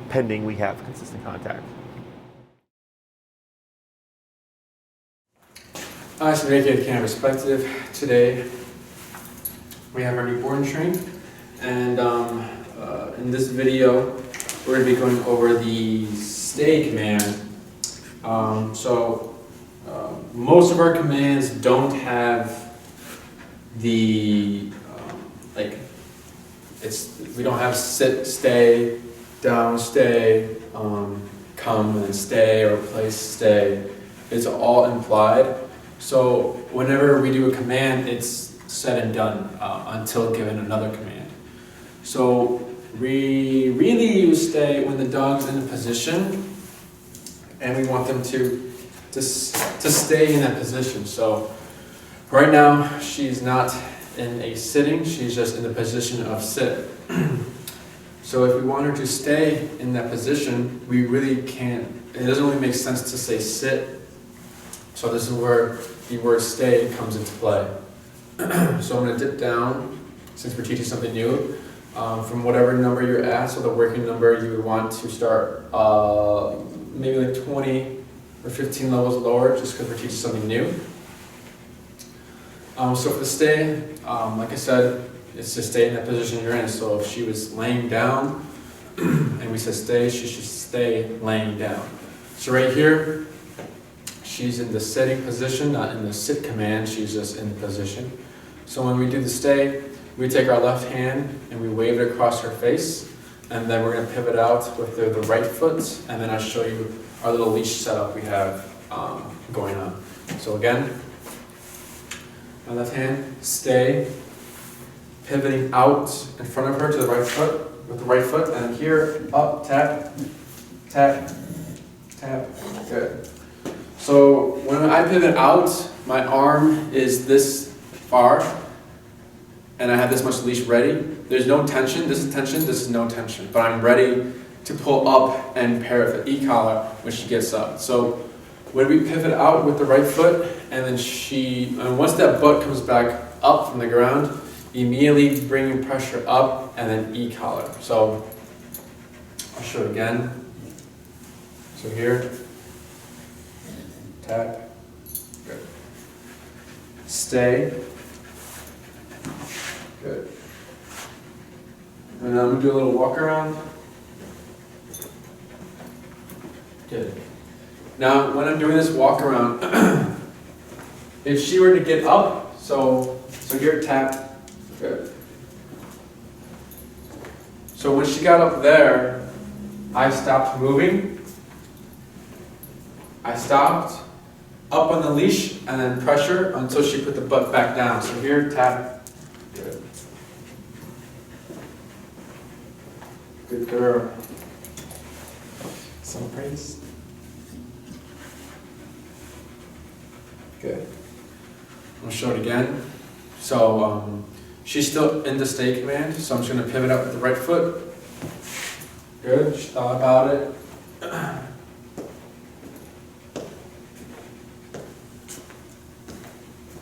pending we have consistent contact. So dedicated kind of perspective. Today we have our newborn train, and in this video we're going to be going over the stay command. Most of our commands don't have the we don't have sit, stay, down, stay, come and stay, or place, stay. It's all implied. So whenever we do a command, it's said and done until given another command. So we really use stay when the dog's in a position and we want them to stay in that position. So right now she's not in a sitting, she's just in the position of sit. So if we want her to stay in that position, we really can't, it doesn't really make sense to say sit. So this is where the word stay comes into play. So I'm going to dip down, since we're teaching something new, from whatever number you're at. So the working number, you would want to start maybe like 20 or 15 levels lower, just because we're teaching something new. So for the stay, like I said, it's to stay in that position you're in. So if she was laying down and we said stay, she should stay laying down. So right here, she's in the sitting position, not in the sit command, she's just in the position. So when we do the stay, we take our left hand and we wave it across her face, and then we're going to pivot out with the right foot, and then I'll show you our little leash setup we have going on. So again, my left hand, stay, pivoting out in front of her to the right foot, with the right foot, and here, up, tap, tap, tap, good. So when I pivot out, my arm is this far, and I have this much leash ready. There's no tension, this is no tension, but I'm ready to pull up and pair it with the e-collar when she gets up. So when we pivot out with the right foot, and then once that butt comes back up from the ground, immediately bringing pressure up, and then e-collar. So I'll show it again. So here, tap, good. Stay, good. And then I'm going to do a little walk around. Good. Now, when I'm doing this walk around, if she were to get up, so here, tap, good. So when she got up there, I stopped moving. I stopped, up on the leash, and then pressure until she put the butt back down. So here, tap, good. Good girl. Some praise. Good. I'll show it again. So she's still in the stay command, so I'm just going to pivot up with the right foot. Good, she thought about it.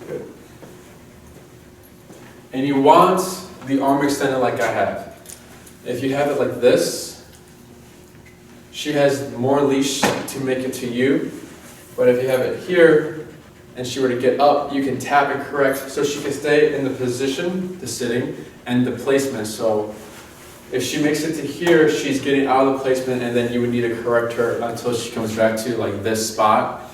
Good. And you want the arm extended like I have. If you have it like this, she has more leash to make it to you. But if you have it here, and she were to get up, you can tap it correct so she can stay in the position, the sitting, and the placement. So if she makes it to here, she's getting out of the placement, and then you would need to correct her until she comes back to like this spot.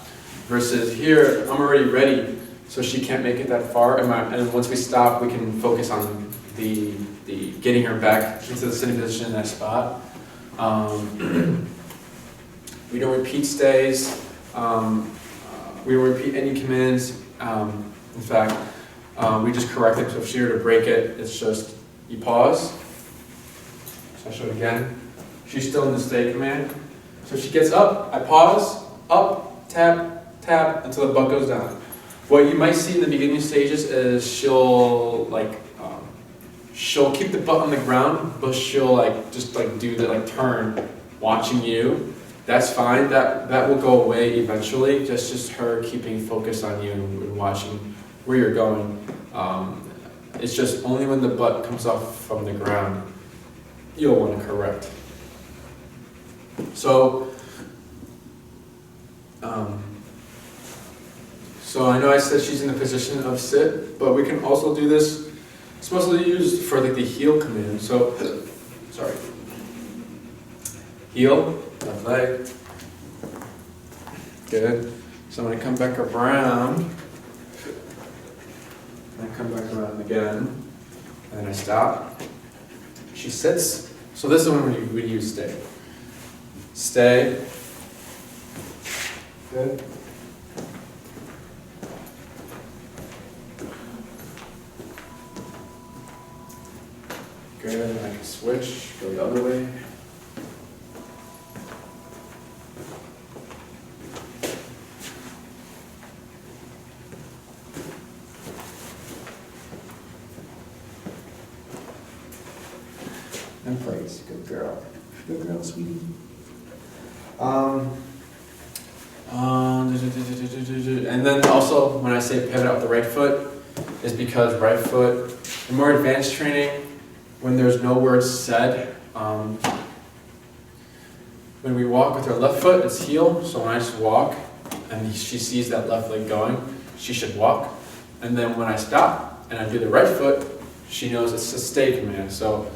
Versus here, I'm already ready, so she can't make it that far. And once we stop, we can focus on the getting her back into the sitting position in that spot. We don't repeat stays. We don't repeat any commands. In fact, we just correct it. So if she were to break it, it's just you pause. So I'll show it again. She's still in the stay command. So she gets up, I pause, up, tap, tap, until the butt goes down. What you might see in the beginning stages is she'll keep the butt on the ground, but she'll just do the turn, watching you. That's fine. That will go away eventually. Just her keeping focus on you and watching where you're going. It's just only when the butt comes off from the ground you'll want to correct. So I know I said she's in the position of sit, but we can also do this. It's mostly used for the heel command. So, sorry. Heel, left leg. Good. So I'm going to come back around. And I come back around again. And then I stop. She sits. So this is when we use stay. Stay. Good. Good. I can switch, go the other way. And place. Good girl. Good girl, sweetie. And then also, when I say pivot out the right foot, is because right foot, in more advanced training, when there's no words said, when we walk with our left foot, it's heel. So when I just walk, and she sees that left leg going, she should walk. And then when I stop, and I do the right foot, she knows it's a stay command. So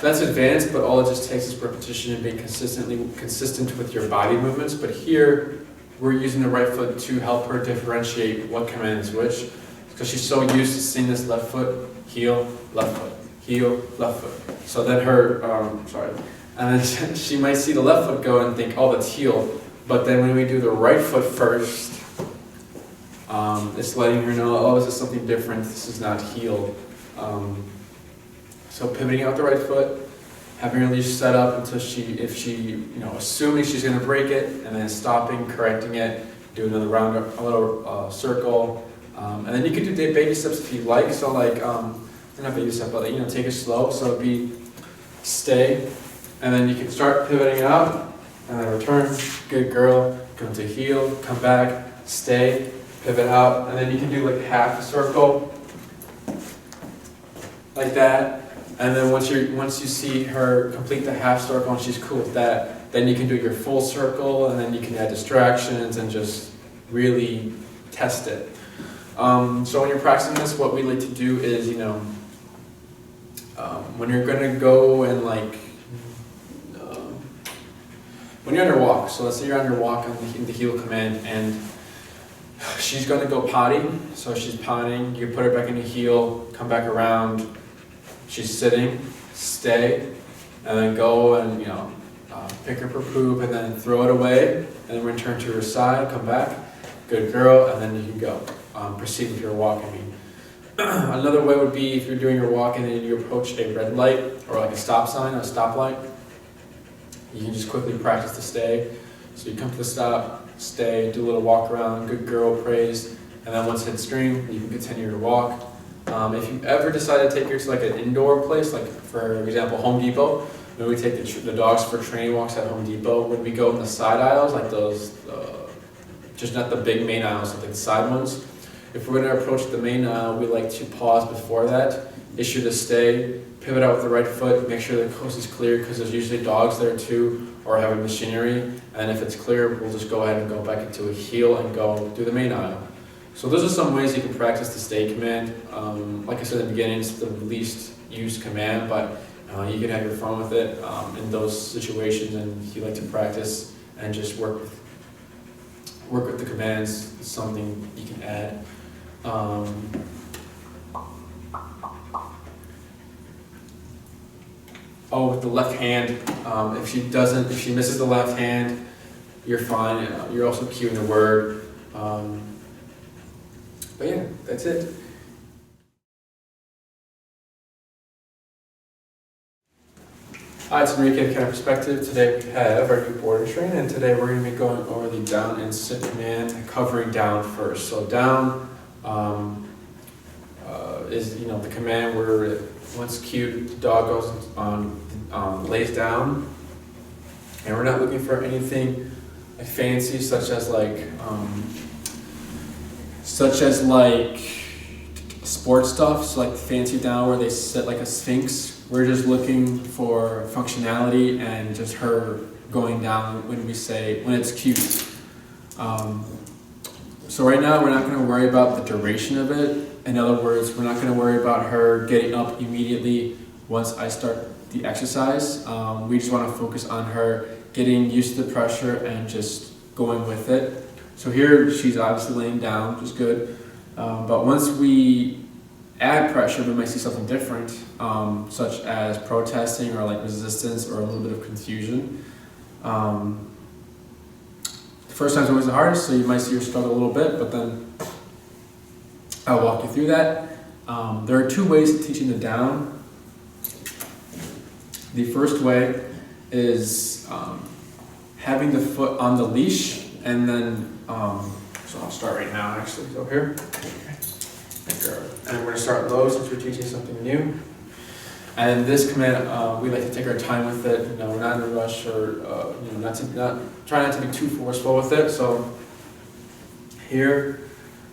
that's advanced, but all it just takes is repetition and being consistent with your body movements. But here, we're using the right foot to help her differentiate what command is which, because she's so used to seeing this left foot, heel, left foot, heel, left foot. So then and then she might see the left foot go and think, oh, that's heel. But then when we do the right foot first, it's letting her know, oh, this is something different. This is not heel. So pivoting out the right foot, having her leash set up until assuming she's going to break it, and then stopping, correcting it, do another round, a little circle, and then you can do baby steps if you like. So not baby step, but take it slow. So it'd be stay, and then you can start pivoting out, and then return. Good girl. Come to heel, come back, stay, pivot out, and then you can do half a circle, like that. And then once you see her complete the half circle and she's cool with that, then you can do your full circle, and then you can add distractions and just really test it. So when you're practicing this, what we like to do is, when you're going to go and when you're on your walk, so let's say you're on your walk in the heel command, and she's going to go potty, so she's pottying, you put her back in the heel, come back around. She's sitting, stay, and then go and pick up her poop, and then throw it away, and then return to her side, come back, good girl, and then you can go. Proceed with your walk. Another way would be if you're doing your walk and then you approach a red light or a stop sign, a stoplight. You can just quickly practice the stay. So you come to the stop, stay, do a little walk around, good girl, praise, and then once it hits green, you can continue your walk. If you ever decide to take her to like an indoor place, like for example Home Depot, when we take the dogs for training walks at Home Depot, when we go in the side aisles, like those, just not the big main aisles, like the side ones, if we're going to approach the main aisle, we like to pause before that, issue the stay, pivot out with the right foot, make sure the coast is clear because there's usually dogs there too, or heavy machinery, and if it's clear, we'll just go ahead and go back into a heel and go through the main aisle. So those are some ways you can practice the stay command. Like I said in the beginning, it's the least used command, but you can have your fun with it in those situations, and if you like to practice and just work with the commands, it's something you can add. With the left hand, if she misses the left hand, you're fine. You're also cueing the word. But yeah, that's it. Alright, so recap kind of perspective. Today we have our new board and train, and today we're going to be going over the down and sit command, covering down first. So down is the command where once cued, the dog goes lays down, and we're not looking for anything like fancy, such as sports stuff, so like fancy down where they sit like a sphinx. We're just looking for functionality and just her going down when it's cued. So right now we're not going to worry about the duration of it. In other words, we're not going to worry about her getting up immediately once I start the exercise. We just want to focus on her getting used to the pressure and just going with it. So here she's obviously laying down, which is good. But once we add pressure, we might see something different, such as protesting or like resistance or a little bit of confusion. The first time's always the hardest, so you might see her struggle a little bit, but then I'll walk you through that. There are two ways of teaching the down. The first way is having the foot on the leash, and then, so I'll start right now actually, so here. And we're going to start low since we're teaching something new. And this command, we like to take our time with it. We're not in a rush, or try not to be too forceful with it. So here,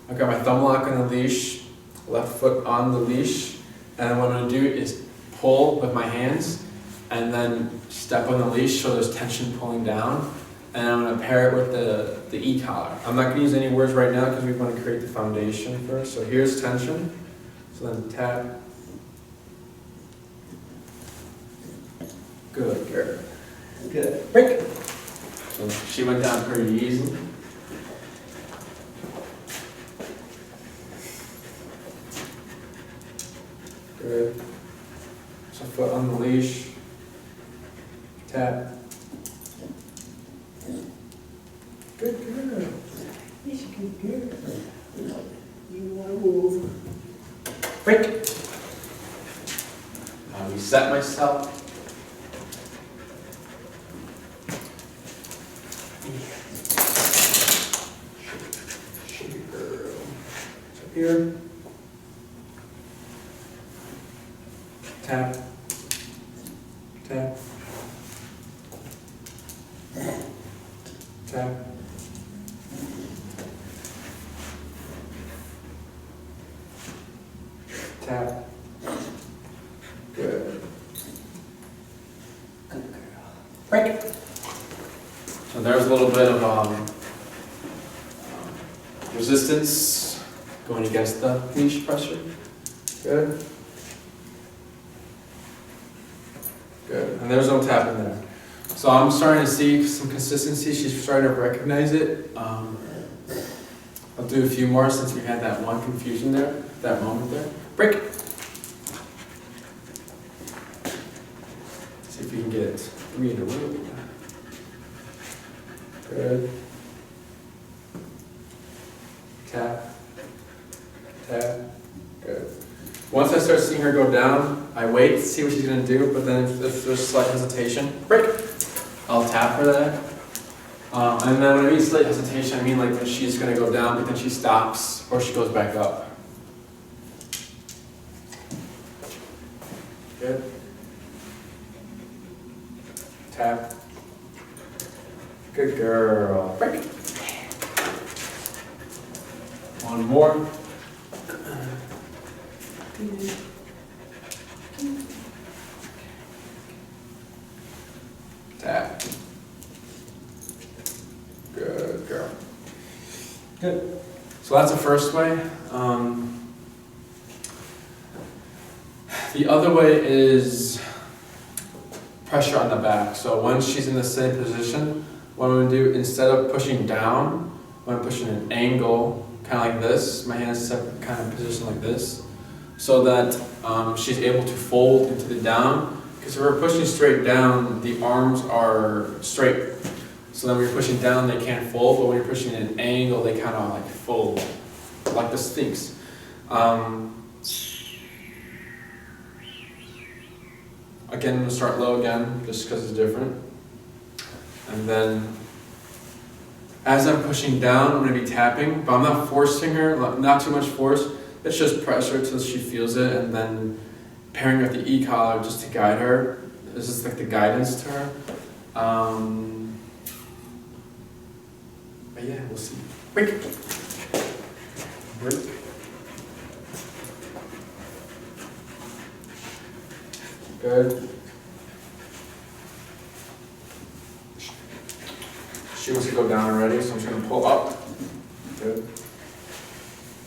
I've got my thumb lock on the leash, left foot on the leash, and what I'm going to do is pull with my hands, and then step on the leash so there's tension pulling down. And I'm going to pair it with the e-collar. I'm not going to use any words right now because we want to create the foundation first. So here's tension. So then tap. Good, girl. Good. Break. So she went down pretty easily. Good. So foot on the leash. Tap. Good girl. Yes, good girl. You want to move. Break. Reset myself. Shake girl. So here. Tap. Tap. Tap. Tap. Good. Good girl. Break. So there's a little bit of resistance going against the leash pressure. Good. Good. And there's no tap in there. So I'm starting to see some consistency. She's starting to recognize it. I'll do a few more since we had that one confusion there, that moment there. Break. See if we can get 3 in a row. Good. Tap. Tap. Good. Once I start seeing her go down, I wait to see what she's going to do, but then if there's slight hesitation, break. I'll tap for that. And then when I mean slight hesitation, I mean like when she's going to go down, but then she stops or she goes back up. tap. Good girl. Break. One more. Tap. Good girl. Good. So that's the first way. The other way is pressure on the back. So when she's in the same position, what I'm going to do, instead of pushing down, I'm pushing an angle, kind of like this. My hands set kind of position like this, so that she's able to fold into the down. Because if we're pushing straight down, the arms are straight. So then when you're pushing down, they can't fold, but when you're pushing at an angle, they kind of like fold, like the Sphinx. Again, I'm going to start low again, just because it's different. And then, as I'm pushing down, I'm going to be tapping, but I'm not forcing her, not too much force. It's just pressure until she feels it, and then pairing with the E-collar just to guide her. This is like the guidance to her. But yeah, we'll see. Break. Break. Good. She wants to go down already, so I'm just going to pull up. Good.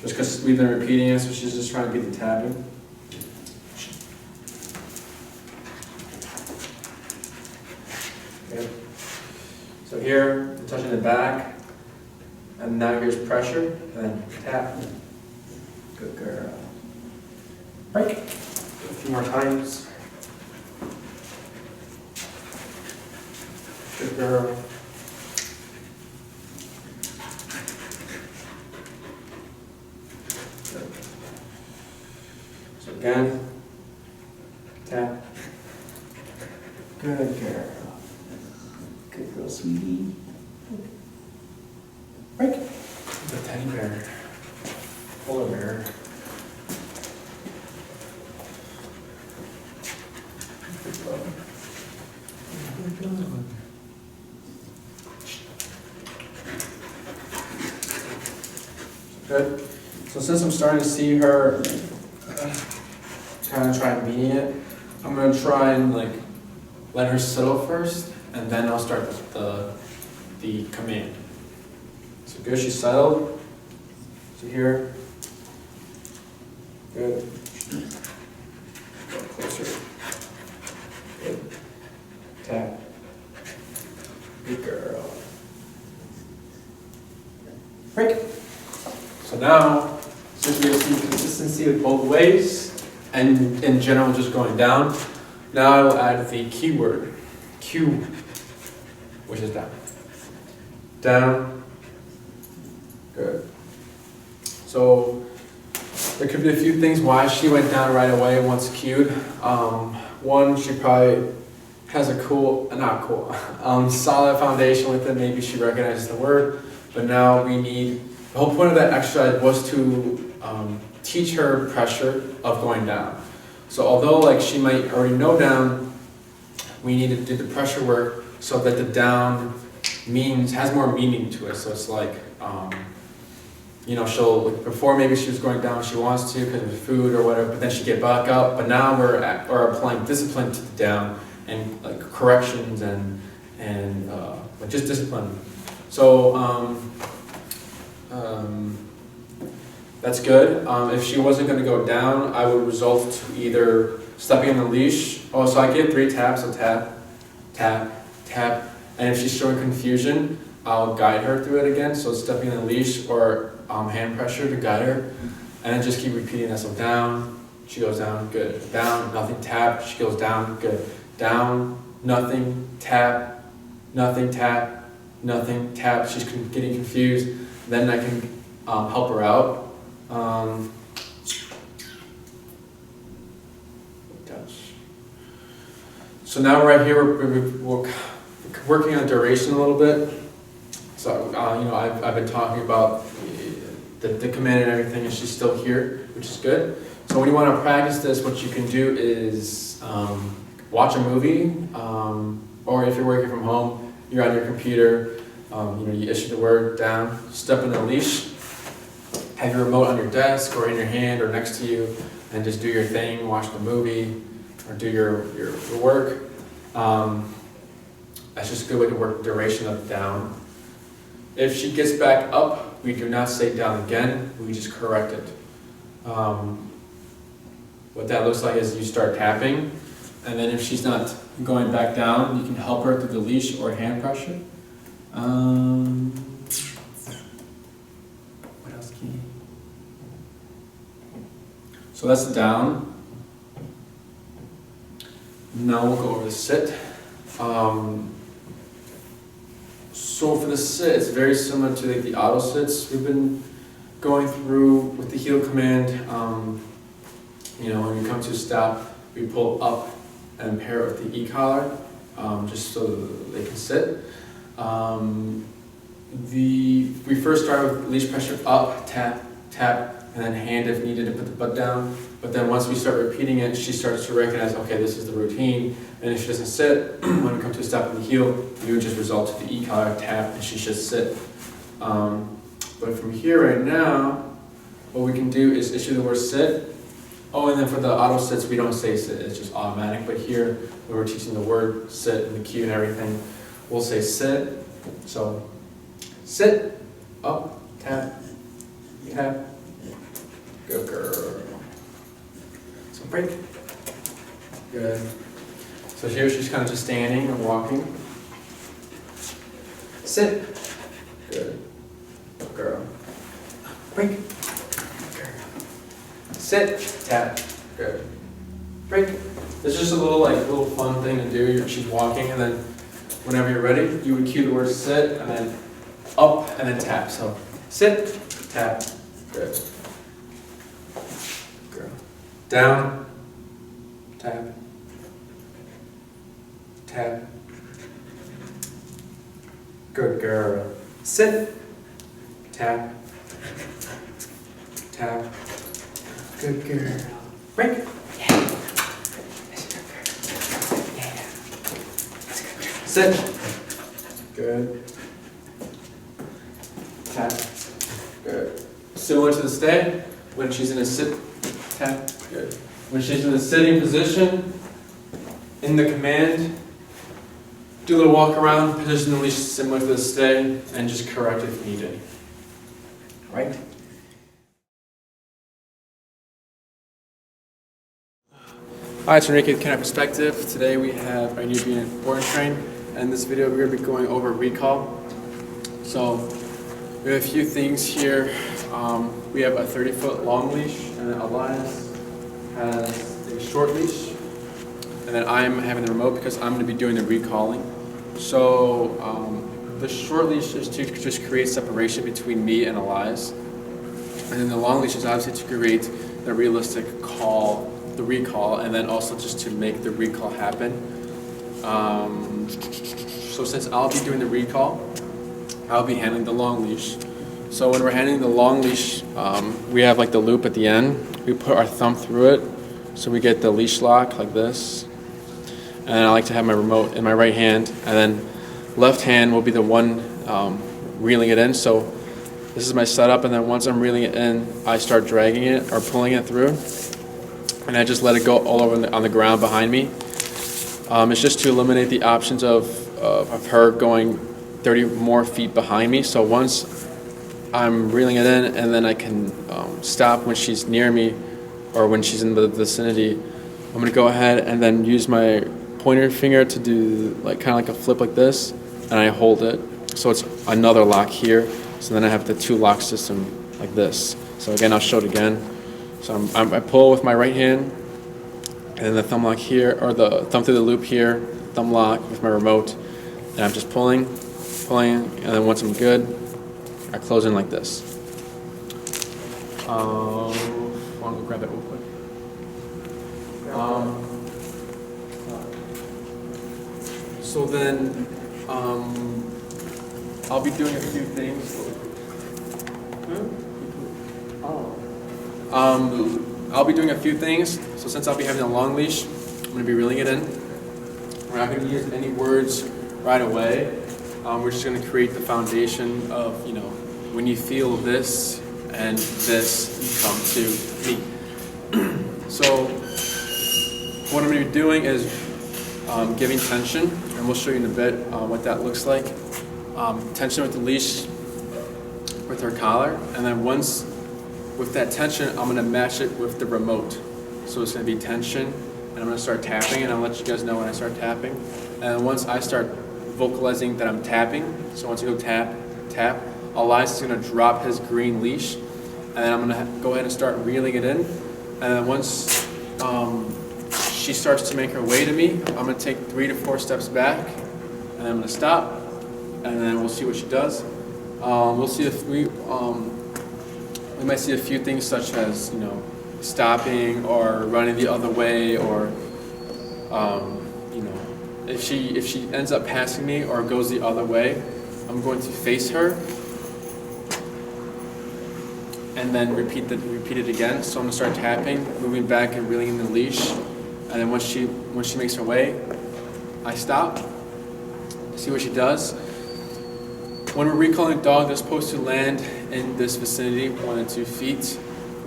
Just because we've been repeating it, so she's just trying to get the tapping. Good. So here, I'm touching the back, and now here's pressure, and then tap. Good girl. Break. A few more times. Good girl. Good. So again, tap. Good girl. Good girl, sweetie. Break. The teddy bear. Polar bear. Good. So since I'm starting to see her kind of try beating it, I'm going to try and like let her settle first, and then I'll start the command. So good, she's settled. So here. Good. Go closer. Good. Tap. Good girl. Break. So now, since we see consistency with both ways, and in general just going down, now I will add the keyword, Q, which is down. Down. Good. So there could be a few things why she went down right away once cued. One, she probably has a solid foundation with it. Maybe she recognizes the word, but now we need. The whole point of that exercise was to teach her pressure of going down. So although like she might already know down, we need to do the pressure work so that the down has more meaning to it. So it's like, she'll, like before maybe she was going down, she wants to because of food or whatever, but then she get back up. But now we're applying discipline to the down and like corrections and like just discipline. So that's good. If she wasn't going to go down, I would result to either stepping on the leash. Oh, so I get 3 taps, so tap, tap, tap. And if she's showing confusion, I'll guide her through it again. So stepping on the leash or hand pressure to guide her. And then just keep repeating that. So down, she goes down, good. Down, nothing, tap, she goes down, good. Down, nothing, tap, nothing, tap, nothing, tap. She's getting confused. Then I can help her out. So now right here we're working on duration a little bit. So I've been talking about the command and everything, and she's still here, which is good. So when you want to practice this, what you can do is watch a movie, or if you're working from home, you're on your computer, you issue the word down, step in the leash, have your remote on your desk or in your hand or next to you, and just do your thing, watch the movie, or do your work. That's just a good way to work duration of down. If she gets back up, we do not say down again, we just correct it. What that looks like is you start tapping, and then if she's not going back down, you can help her through the leash or hand pressure. What else can you? So that's the down. Now we'll go over the sit. So for the sit, it's very similar to the auto sits we've been going through with the heel command. When we come to a stop, we pull up and pair it with the e-collar, just so they can sit. We first start with leash pressure up, tap, tap, and then hand if needed to put the butt down. But then once we start repeating it, she starts to recognize, okay, this is the routine. And if she doesn't sit, when we come to a stop in the heel, we would just result to the e-collar, tap, and she should sit. But from here right now, what we can do is issue the word sit. Oh, and then for the auto sits, we don't say sit, it's just automatic. But here, when we're teaching the word sit and the cue and everything, we'll say sit. So, sit, up, tap, tap, good girl. So break, good. So here she's kind of just standing and walking. Sit, good, good girl. Break, good girl. Sit, tap, good. Break. It's just a little fun thing to do. She's walking, and then whenever you're ready, you would cue the word sit, and then up, and then tap. So sit, tap, good. Girl. Down, tap, tap. Good girl. Sit, tap, tap. Good girl. Break. Yeah. That's a good girl. Yeah. That's a good girl. Sit. Good. Tap. Good. Similar to the stay, when she's in a sit, tap. Good. When she's in a sitting position, in the command, do a little walk around, position the leash similar to the stay, and just correct if needed. Right? Hi, it's Enrique with Canine Perspective. Today we have our newbie and board train, and in this video we're going to be going over recall. So we have a few things here. We have a 30-foot long leash, and then Elias has a short leash, and then I'm having the remote because I'm going to be doing the recalling. So the short leash is to just create separation between me and Elias, and then the long leash is obviously to create the realistic call, the recall, and then also just to make the recall happen. So since I'll be doing the recall, I'll be handling the long leash. So when we're handling the long leash, we have like the loop at the end. We put our thumb through it, so we get the leash lock like this. And then I like to have my remote in my right hand, and then left hand will be the one reeling it in. So this is my setup, and then once I'm reeling it in, I start dragging it or pulling it through. And I just let it go all over on the ground behind me. It's just to eliminate the options of her going 30 more feet behind me. So once I'm reeling it in, and then I can stop when she's near me or when she's in the vicinity, I'm going to go ahead and then use my pointer finger to do kind of like a flip like this, and I hold it. So it's another lock here. So then I have the two lock system like this. So again, I'll show it again. So I pull with my right hand, and then the thumb lock here, or the thumb through the loop here, thumb lock with my remote, and I'm just pulling, and then once I'm good, I close in like this. Want to grab that real quick? So then, I'll be doing a few things. I'll be doing a few things. So since I'll be having a long leash, I'm going to be reeling it in. We're not going to use any words right away. We're just going to create the foundation of, you know, when you feel this and this, you come to me. So what I'm going to be doing is giving tension, and we'll show you in a bit what that looks like. Tension with the leash, with her collar, and then once with that tension, I'm going to match it with the remote. So it's going to be tension, and I'm going to start tapping, and I'll let you guys know when I start tapping. And once I start vocalizing that I'm tapping, so once you go tap, tap, Elias is going to drop his green leash, and then I'm going to go ahead and start reeling it in. And then once she starts to make her way to me, I'm going to take 3 to 4 steps back, and I'm going to stop, and then we'll see what she does. We'll see if we might see a few things such as, you know, stopping or running the other way, or you know, if she ends up passing me or goes the other way, I'm going to face her and then repeat it again. So I'm going to start tapping, moving back and reeling in the leash, and then once she makes her way, I stop, see what she does. When we're recalling a dog, they're supposed to land in this vicinity, 1 to 2 feet,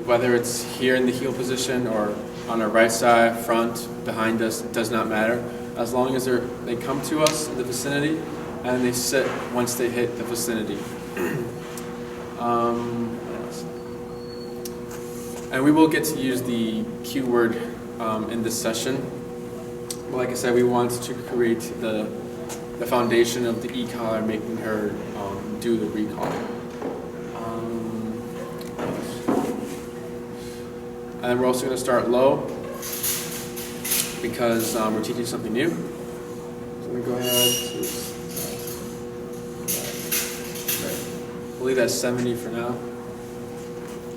whether it's here in the heel position or on our right side, front, behind us, it does not matter. As long as they come to us in the vicinity and they sit once they hit the vicinity. And we will get to use the cue word in this session. But like I said, we want to create the foundation of the e-collar, making her do the recall. And we're also going to start low because we're teaching something new. So I'm going to go ahead to, we'll leave that 70 for now.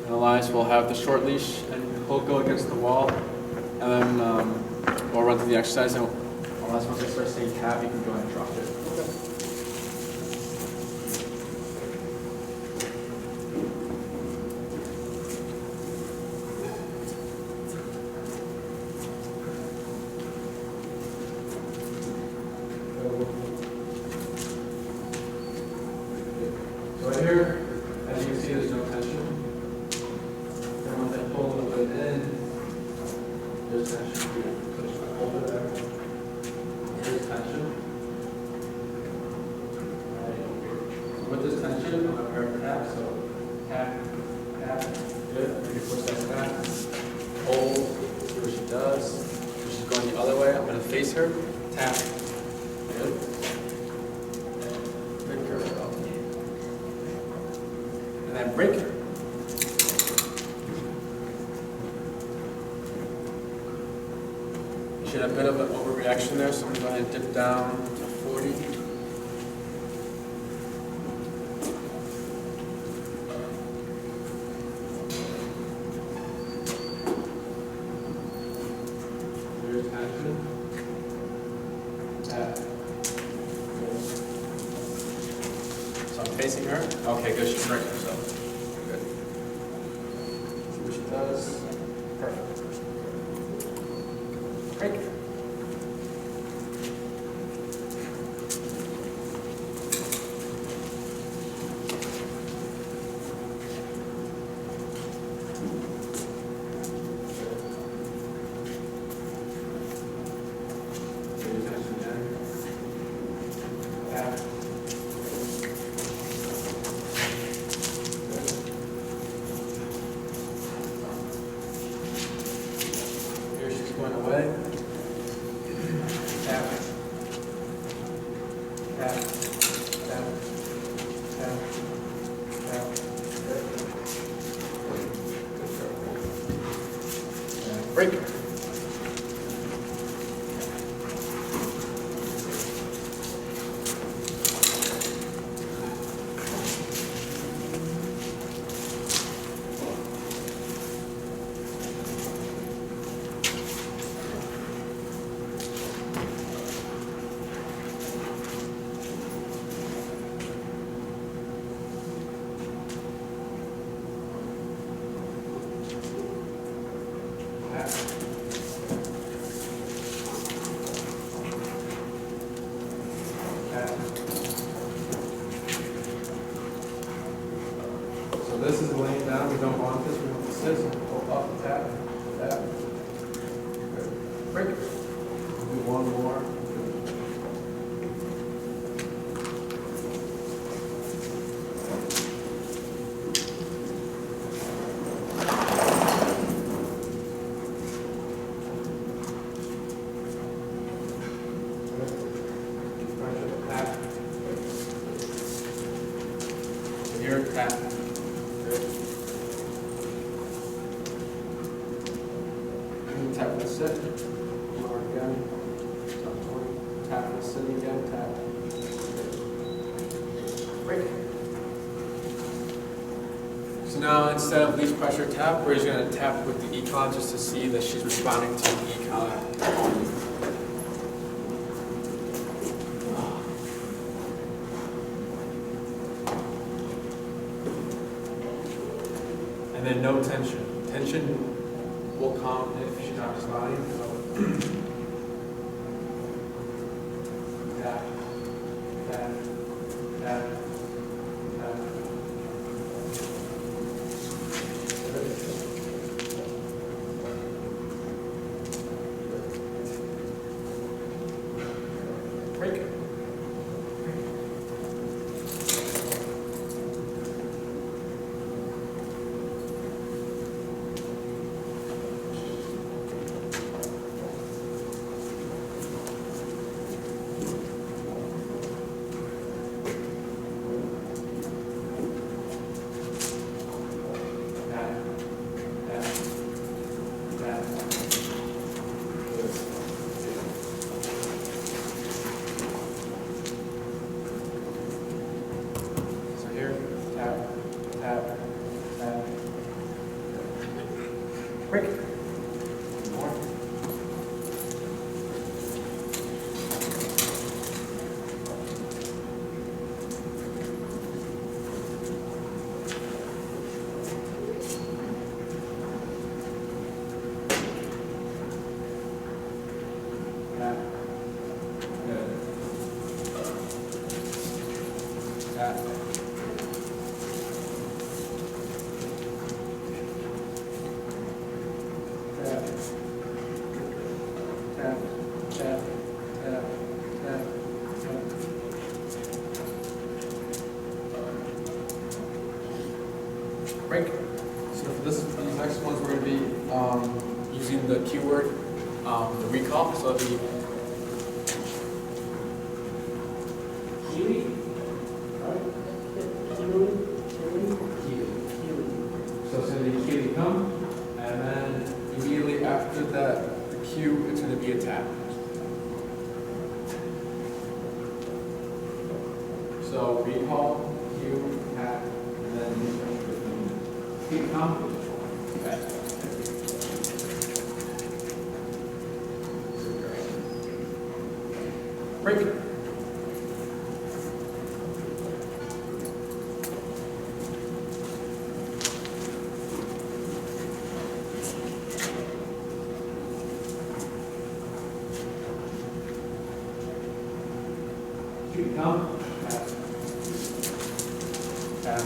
And Elias will have the short leash and he'll go against the wall. And then we'll run through the exercise. And Elias, once I start saying tap, you can go ahead and drop it. Okay. So right here, as you can see, there's no tension. And once I pull a little bit in, there's tension here. So just hold it there. There's tension. Right. With this tension, I'm going to pair tap. So tap, tap. Good. Maybe push that back. Hold. See what she does. If she's going the other way, I'm going to face her. Tap. Good. Good girl. And then break her. You should have a bit of an overreaction there, so I'm going to go ahead and dip down to 40. There's tension. Tap. So I'm facing her. Okay, good. She's breaking herself. Good. See what she does. Perfect. Break. Going away. Tap. Tap. Tap. Tap. Tap. And break. this is laying down. We don't want this. We want to sit. So pull up, tap, tap. Good. Break. Do one more. Here, tap. Good. And tap for the sit. Lower again. Tap for the sit again. Tap. Break. So now instead of least pressure tap, we're just going to tap with the e-collar just to see that she's responding to the e-collar. And then no tension. Tension will come if she's not responding. So tap, tap, tap, tap. Break. Break. More. Tap. Good. Tap. Tap, tap, tap, tap, tap. Break. So for these next ones, we're going to be using the keyword, the recall. So it'll be Keleigh, right? Keleigh. So it's going to be Keleigh come, and then immediately after that, the cue, it's going to be a tap. So recall, cue, tap, and then Keleigh come. Okay. Break it. Keleigh come. Tap. Tap.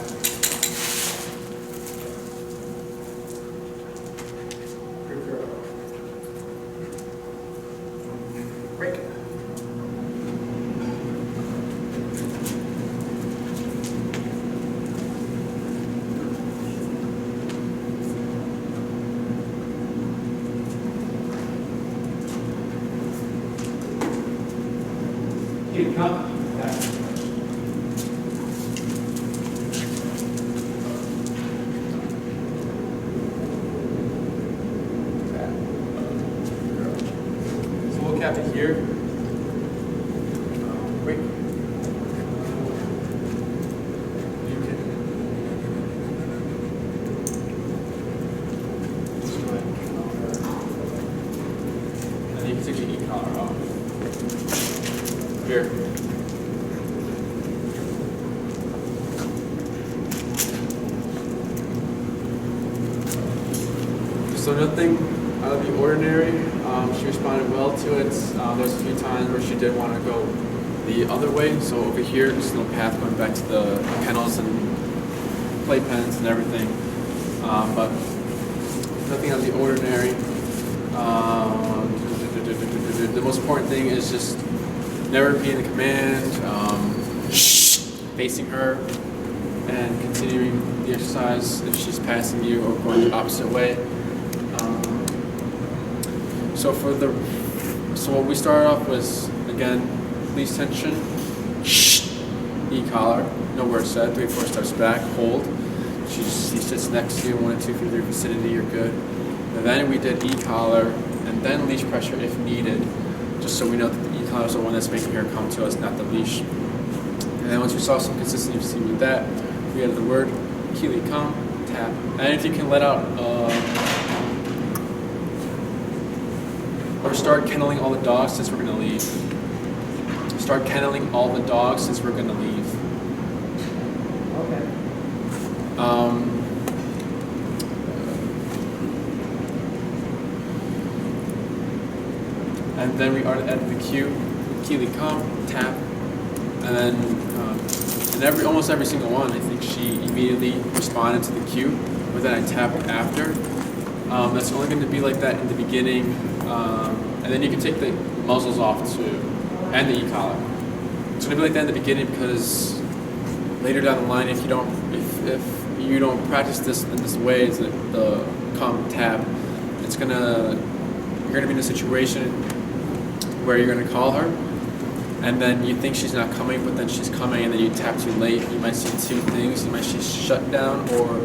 Good girl. Break it. Keleigh come. Tap. So we'll cap it here. Break. You can just go ahead and counter. And then you can take your e-collar off. Here. So nothing out of the ordinary. She responded well to it. There's a few times where she did want to go the other way. So over here, just a little path going back to the panels and playpens and everything, but nothing out of the ordinary. The most important thing is just never repeating the command, facing her, and continuing the exercise if she's passing you or going the opposite way. So what we started off was, again, leash tension, e-collar, no word said, 3, 4 steps back, hold. She sits next to you, 1, 2, 3, 3 vicinity, you're good. And then we did e-collar and then leash pressure if needed, just so we know that the e-collar is the one that's making her come to us, not the leash. And then once we saw some consistency with that, we added the word, Keleigh, come, tap. And if you can let out, or start kenneling all the dogs since we're gonna leave. Start kenneling all the dogs since we're gonna leave. Okay. And then we added the cue, Keleigh, come, tap, and then almost every single one, I think she immediately responded to the cue, but then I tapped after. That's only going to be like that in the beginning, and then you can take the muzzles off too, and the e-collar. It's going to be like that in the beginning because later down the line, if you don't practice this in this way, is the come tap, you're going to be in a situation where you're going to call her, and then you think she's not coming, but then she's coming, and then you tap too late. You might see two things. You might see shut down, or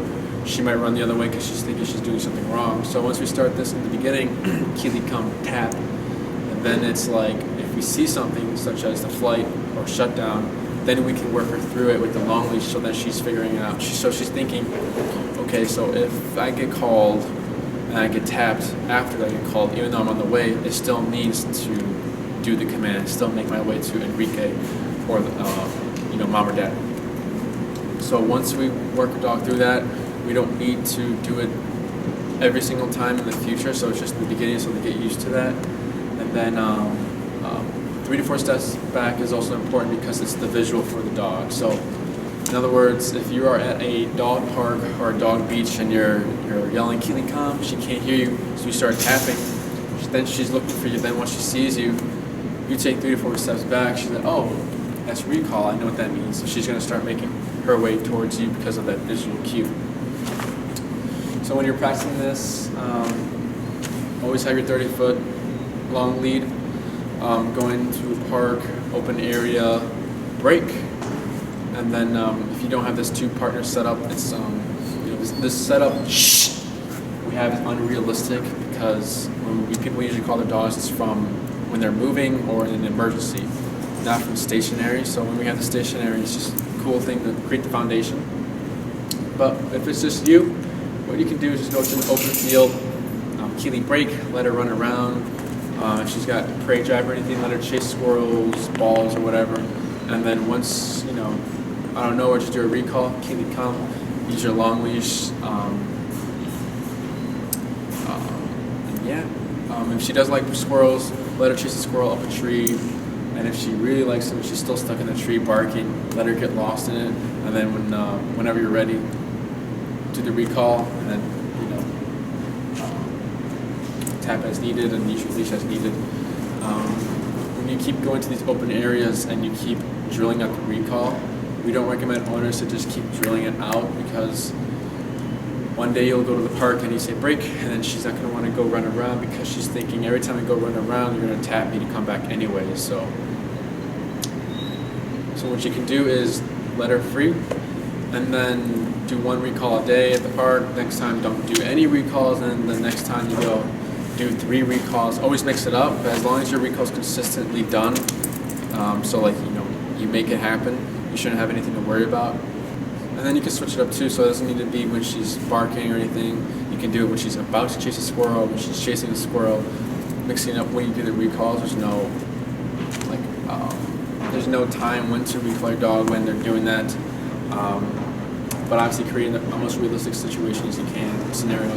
she might run the other way because she's thinking she's doing something wrong. So once we start this in the beginning, Keleigh, come, tap, and then it's like if we see something such as the flight or shutdown, then we can work her through it with the long leash so that she's figuring it out. So she's thinking, okay, so if I get called and I get tapped after I get called, even though I'm on the way, it still needs to do the command, still make my way to Enrique or mom or dad. So once we work a dog through that, we don't need to do it every single time in the future, so it's just in the beginning so they get used to that. And then 3 to 4 steps back is also important because it's the visual for the dog. So in other words, if you are at a dog park or a dog beach and you're yelling, Keleigh, come, she can't hear you, so you start tapping, then she's looking for you, then once she sees you, you take 3 to 4 steps back, she's like, oh, that's recall, I know what that means. So she's going to start making her way towards you because of that visual cue. So when you're practicing this, always have your 30-foot long lead, going to a park, open area, break, and then if you don't have this 2-partner setup, it's this setup we have is unrealistic because people usually call their dogs, it's from when they're moving or in an emergency, not from stationary. So when we have the stationary, it's just a cool thing to create the foundation. But if it's just you, what you can do is just go to an open field, Keleigh, break, let her run around. If she's got prey drive or anything, let her chase squirrels, balls, or whatever. And then once, I don't know, or just do a recall, Keleigh, come, use your long leash. If she does like squirrels, let her chase a squirrel up a tree. And if she really likes them, she's still stuck in the tree barking, let her get lost in it. And then whenever you're ready, do the recall, and then tap as needed and use your leash as needed. When you keep going to these open areas and you keep drilling out the recall, we don't recommend owners to just keep drilling it out because one day you'll go to the park and you say break, and then she's not going to want to go run around because she's thinking every time I go run around, you're going to tap me to come back anyway. So what you can do is let her free, and then do 1 recall a day at the park. Next time, don't do any recalls, and the next time you go, do 3 recalls. Always mix it up, but as long as your recall is consistently done, you make it happen, you shouldn't have anything to worry about. And then you can switch it up too, so it doesn't need to be when she's barking or anything. You can do it when she's about to chase a squirrel, when she's chasing a squirrel. Mixing it up when you do the recalls, there's no time when to recall your dog when they're doing that. But obviously creating the most realistic situation as you can, scenario